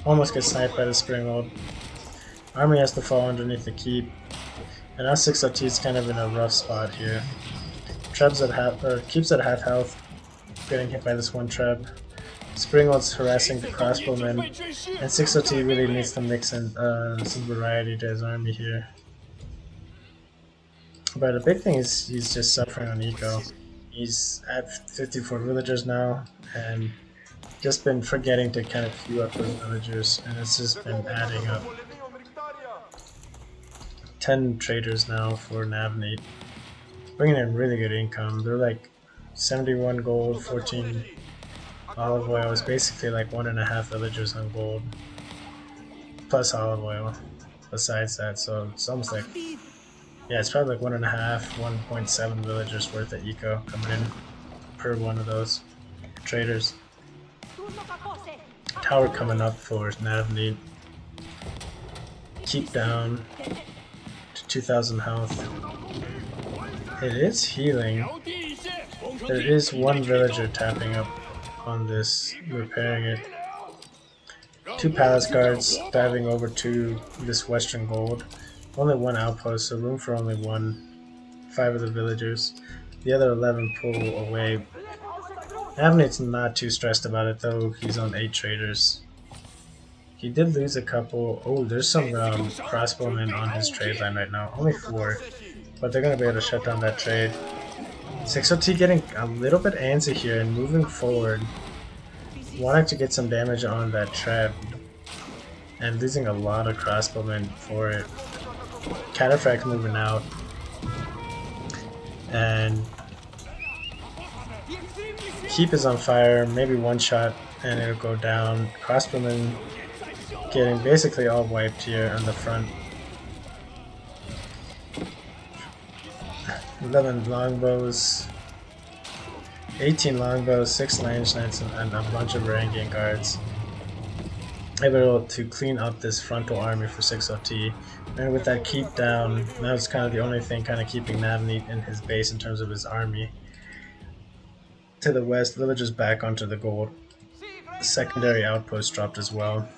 Almost gets sniped by the Springald. Army has to fall underneath the keep. And now 6OT is kind of in a rough spot here. Treb's at half, or keeps at half health, getting hit by this one Treb. Springald's harassing the crossbowmen, and 6OT really needs to mix in some variety to his army here. But the big thing is he's just suffering on eco. He's at 54 villagers now, and just been forgetting to kind of queue up those villagers, and it's just been adding up. 10 traders now for Navneet, bringing in really good income. They're like 71 gold, 14 olive oil. Is basically like 1.5 villagers on gold, plus olive oil besides that, so it's almost like, yeah, it's probably like 1.5, 1.7 villagers worth of eco coming in per one of those traders. Tower coming up for Navneet. Keep down to 2,000 health. It is healing. There is one villager tapping up on this, repairing it. 2 palace guards diving over to this western gold. Only 1 outpost, so room for only 5 of the villagers. The other 11 pull away. Navneet's not too stressed about it though, he's on 8 traders. He did lose a couple. Oh, there's some crossbowmen on his trade line right now. Only 4, but they're going to be able to shut down that trade. 6OT getting a little bit antsy here and moving forward. Wanting to get some damage on that trap. And losing a lot of crossbowmen for it. Cataphract moving out. And Keep is on fire, maybe one shot and it'll go down. Crossbowmen getting basically all wiped here on the front. 11 longbows, 18 longbows, 6 Lange Knights, and a bunch of Varangian guards. Able to clean up this frontal army for 6OT. And with that keep down, that was kind of the only thing kind of keeping Navneet in his base in terms of his army. To the west, villagers back onto the gold. The secondary outpost dropped as well.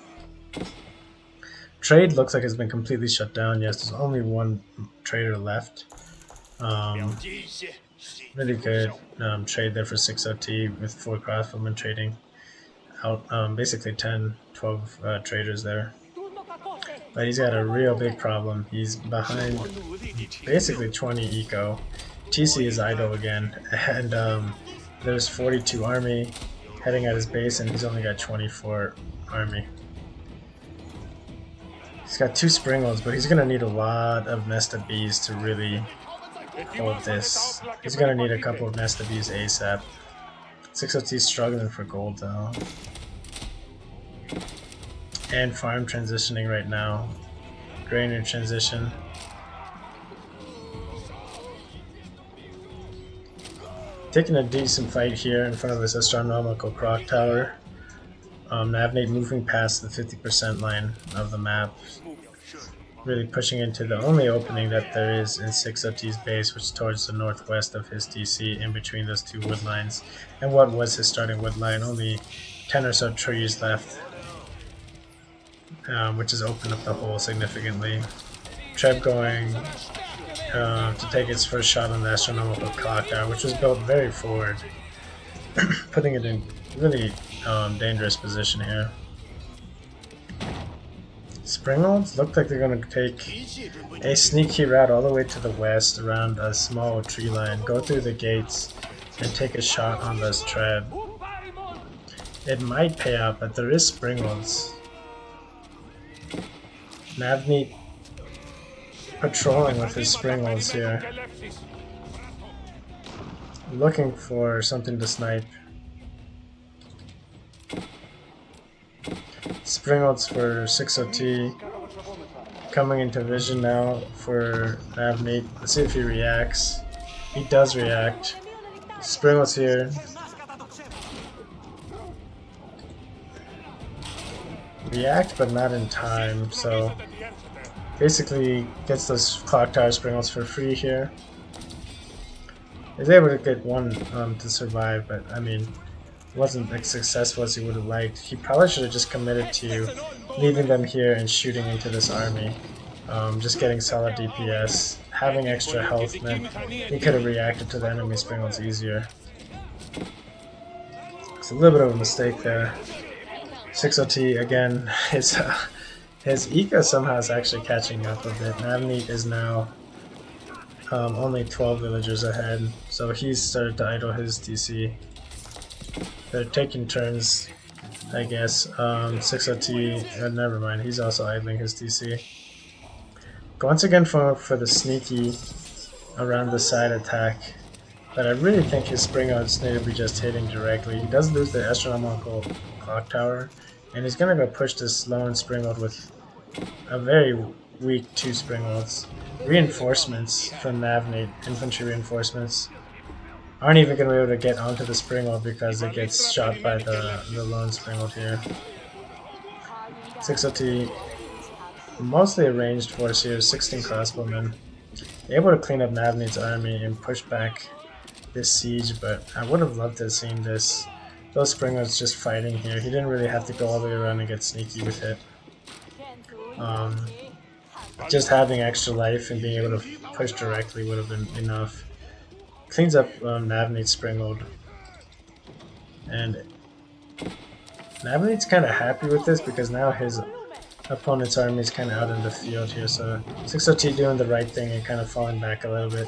Trade looks like it's been completely shut down. Yes, there's only 1 trader left. Really good trade there for 6OT with 4 crossbowmen trading out, basically 10, 12 traders there. But he's got a real big problem. He's behind basically 20 eco. TC is idle again, and there's 42 army heading at his base, and he's only got 24 army. He's got 2 Springolds, but he's going to need a lot of Nesta Bees to really hold this. He's going to need a couple of Nesta Bees ASAP. 6OT is struggling for gold though. And farm transitioning right now. Granary transition. Taking a decent fight here in front of this astronomical clock tower. Navneet moving past the 50% line of the map. Really pushing into the only opening that there is in 6OT's base, which is towards the northwest of his DC, in between those 2 wood lines. And what was his starting wood line, only 10 or so trees left, which has opened up the hole significantly. Treb going to take its first shot on the astronomical clock tower, which was built very forward, putting it in really dangerous position here. Springolds look like they're going to take a sneaky route all the way to the west around a small tree line, go through the gates, and take a shot on this Treb. It might pay out, but there is Springolds. Navneet patrolling with his Springolds here, looking for something to snipe. Springolds for 6OT, coming into vision now for Navneet. Let's see if he reacts. He does react. Springolds here. React, but not in time, so basically gets those clock tower Springolds for free here. Is able to get 1 to survive, but I mean, wasn't as successful as he would have liked. He probably should have just committed to leaving them here and shooting into this army. Just getting solid DPS. Having extra health meant he could have reacted to the enemy springles easier. It's a little bit of a mistake there. 6OT again, his eco somehow is actually catching up a bit. Navneet is now only 12 villagers ahead, so he's started to idle his DC. They're taking turns, I guess. 6OT, never mind, he's also idling his DC. Once again for the sneaky around the side attack, but I really think his spring outs need to be just hitting directly. He does lose the astronomical clock tower, and he's gonna go push this lone spring out with a very weak 2 spring outs. Reinforcements from Navneet, infantry reinforcements, aren't even gonna be able to get onto the spring out because it gets shot by the lone spring out here. 6OT, mostly a ranged force here, 16 crossbowmen. Able to clean up Navneet's army and push back this siege, but I would have loved to have seen this. Those springers just fighting here. He didn't really have to go all the way around and get sneaky with it. Just having extra life and being able to push directly would have been enough. Cleans up Navneet's springhold. And Navneet's kind of happy with this because now his opponent's army is kind of out in the field here. So 6OT doing the right thing and kind of falling back a little bit.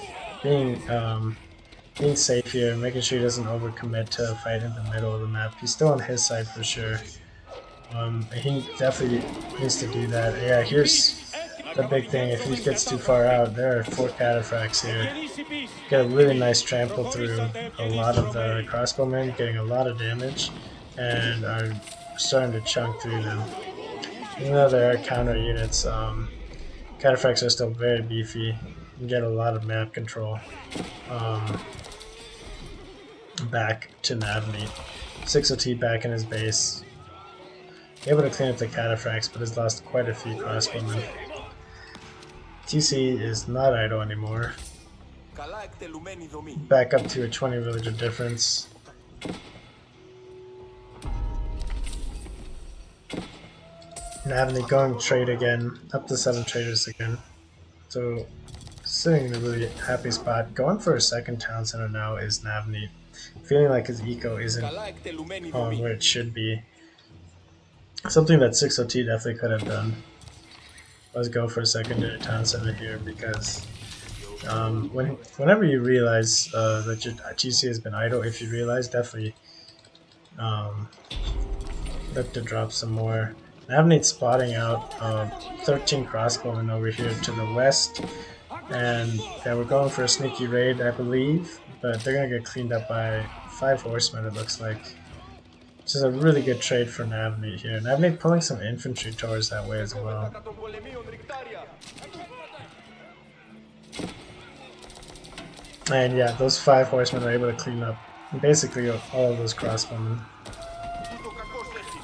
Being safe here, making sure he doesn't overcommit to a fight in the middle of the map. He's still on his side for sure. He definitely needs to do that. Yeah, here's the big thing. If he gets too far out, there are 4 cataphracts here. Get a really nice trample through a lot of the crossbowmen, getting a lot of damage, and are starting to chunk through them. Even though there are counter units, cataphracts are still very beefy. You can get a lot of map control. Back to Navneet. 6OT back in his base. Able to clean up the cataphracts, but has lost quite a few crossbowmen. TC is not idle anymore. Back up to a 20 villager difference. Navneet going trade again, up to 7 traders again. So sitting in a really happy spot. Going for a second town center now is Navneet. Feeling like his eco isn't where it should be. Something that 6OT definitely could have done was go for a secondary town center here, because whenever you realize that your TC has been idle, if you realize, definitely look to drop some more. Navneet's spotting out 13 crossbowmen over here to the west, and yeah, we're going for a sneaky raid, I believe, but they're gonna get cleaned up by 5 horsemen, it looks like. Which is a really good trade for Navneet here. Navneet pulling some infantry towards that way as well. And yeah, those 5 horsemen are able to clean up basically all of those crossbowmen.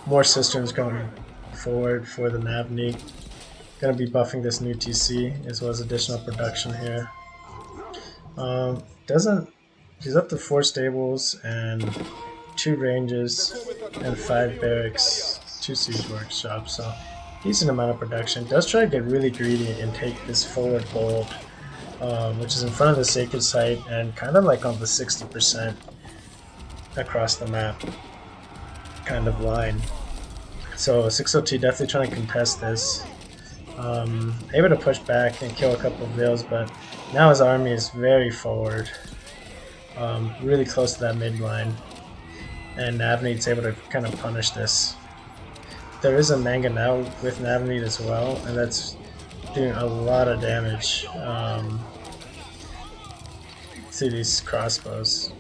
More cisterns going forward for the Navneet. Gonna be buffing this new TC as well as additional production here. He's up to 4 stables and 2 ranges and 5 barracks, 2 siege workshops, so decent amount of production. Does try to get really greedy and take this forward bold, which is in front of the sacred site and kind of like on the 60% across the map kind of line. So 6OT definitely trying to contest this. Able to push back and kill a couple of vills, but now his army is very forward, really close to that midline, and Navneet's able to kind of punish this. There is a manga now with Navneet as well, and that's doing a lot of damage to these crossbows.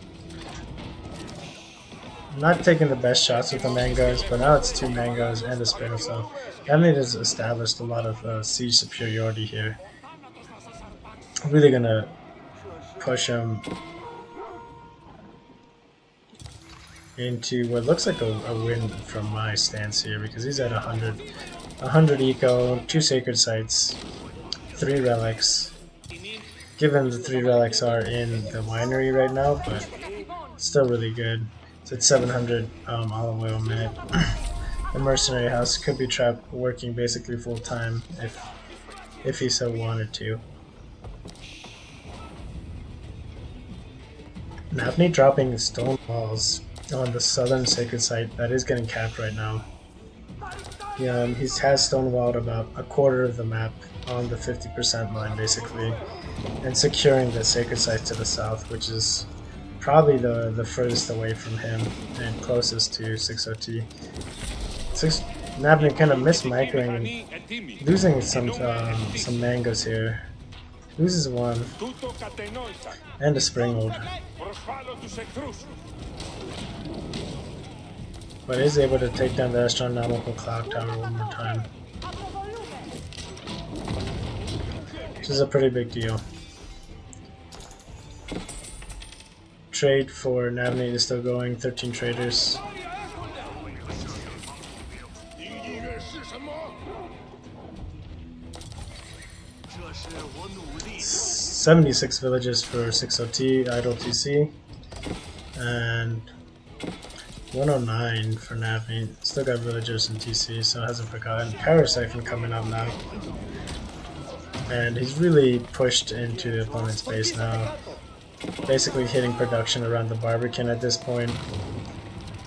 Not taking the best shots with the mangoes, but now it's 2 mangoes and a spinel, so Navneet has established a lot of siege superiority here. Really gonna push him into what looks like a win from my stance here, because he's at 100 eco, 2 sacred sites, 3 relics. Given the 3 relics are in the winery right now, but still really good. It's 700 olive oil a minute. The mercenary house could be trapped working basically full time if he so wanted to. Navni dropping stone walls on the southern sacred site that is getting capped right now. He has stonewalled about a quarter of the map on the 50% line basically, and securing the sacred site to the south, which is probably the furthest away from him and closest to 60T. Navni kind of mismicroing and losing some mangoes here. Loses one and a springald, but is able to take down the astronomical clock tower one more time, which is a pretty big deal. Trade for Navni is still going, 13 traders. 76 villages for 60T, idle TC, and 109 for Navni. Still got villagers in TC, so hasn't forgotten. Power Siphon coming up now. And he's really pushed into the opponent's base now. Basically hitting production around the Barbican at this point.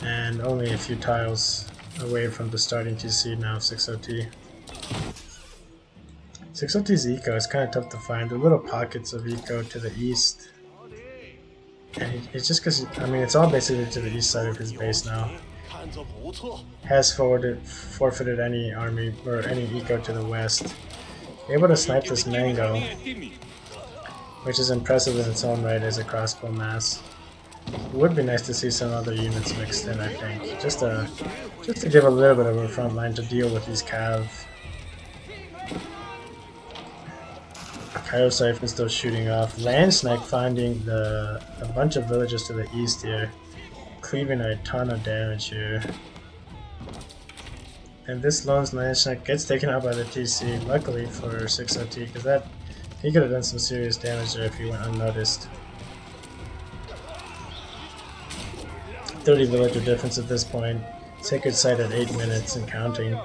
And only a few tiles away from the starting TC now, 60T. 60T's eco is kind of tough to find. There are little pockets of eco to the east. And it's just because, I mean, it's all basically to the east side of his base now. Has forfeited any army or any eco to the west. Able to snipe this mango, which is impressive in its own right as a crossbow mass. It would be nice to see some other units mixed in, I think. Just to give a little bit of a front line to deal with these cav. Siphon still shooting off. Landsnake finding a bunch of villages to the east here, cleaving a ton of damage here. And this lone Landsnake gets taken out by the TC, luckily for 60T, because he could have done some serious damage there if he went unnoticed. 30 villager difference at this point. Sacred site at 8 minutes and counting.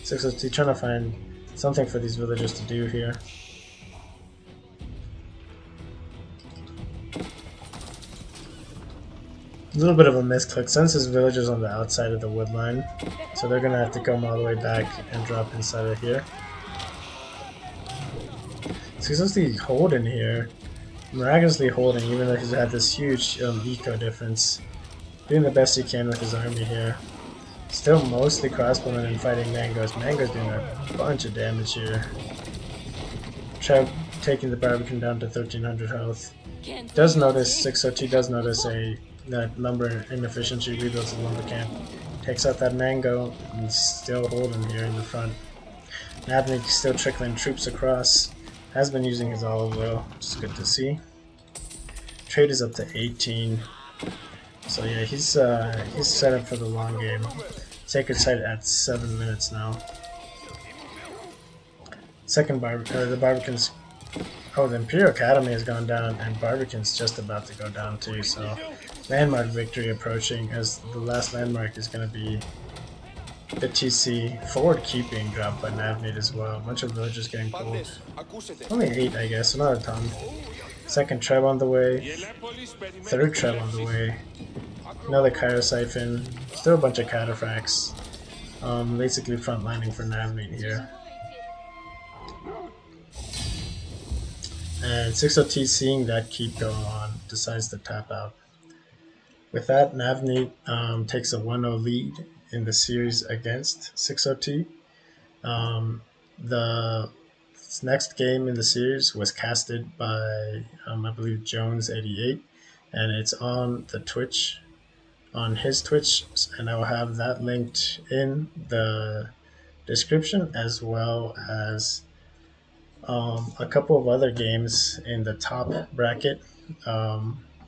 60T trying to find something for these villagers to do here. A little bit of a misclick since his villagers on the outside of the wood line, so they're gonna have to come all the way back and drop inside of here. So he's supposed to hold in here, miraculously holding, even though he's had this huge eco difference. Doing the best he can with his army here. Still mostly crossbowmen and fighting mangoes. Mango's doing a bunch of damage here. Try taking the Barbican down to 1300 health. Does notice, 60T does notice that lumber inefficiency rebuilds the lumber camp. Takes out that mango and still holding here in the front. Navnik still trickling troops across. Has been using his olive oil, which is good to see. Trade is up to 18. So yeah, he's set up for the long game. Sacred site at 7 minutes now. The Barbican's. Oh, the Imperial Academy has gone down, and Barbican's just about to go down too. So, landmark victory approaching, as the last landmark is going to be the TC forward keeping dropped by Navnid as well. A bunch of villagers getting pulled. Only 8, I guess, not a ton. Second Treb on the way. Third Treb on the way. Another Cairo Siphon. Still a bunch of cataphracts. Basically frontlining for Navneet here. And 60T, seeing that keep going on, decides to tap out. With that, Navneet takes a 1-0 lead in the series against 60T. The next game in the series was casted by, I believe, Jones88, and it's on the Twitch, on his Twitch, and I will have that linked in the description, as well as a couple of other games in the top bracket,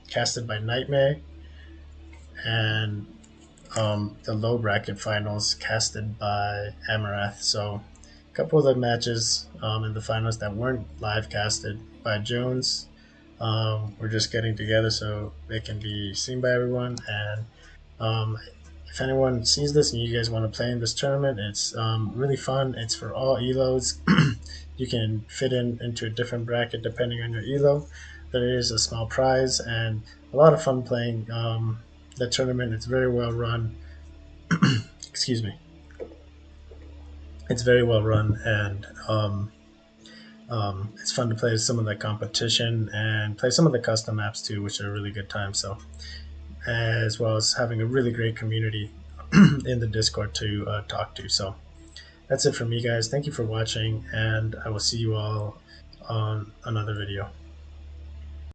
casted by Nightmare, and the low bracket finals casted by Amarath. So a couple of the matches in the finals that weren't live casted by Jones, We're just getting together so it can be seen by everyone. And um, if anyone sees this and you guys want to play in this tournament, it's really fun. It's for all elos. You can fit into a different bracket depending on your elo. There is a small prize and a lot of fun playing the tournament. It's very well run. Excuse me. It's very well run, and it's fun to play some of the competition and play some of the custom maps too, which are a really good time. So, as well as having a really great community in the Discord to talk to. So, that's it for me, guys. Thank you for watching, and I will see you all on another video.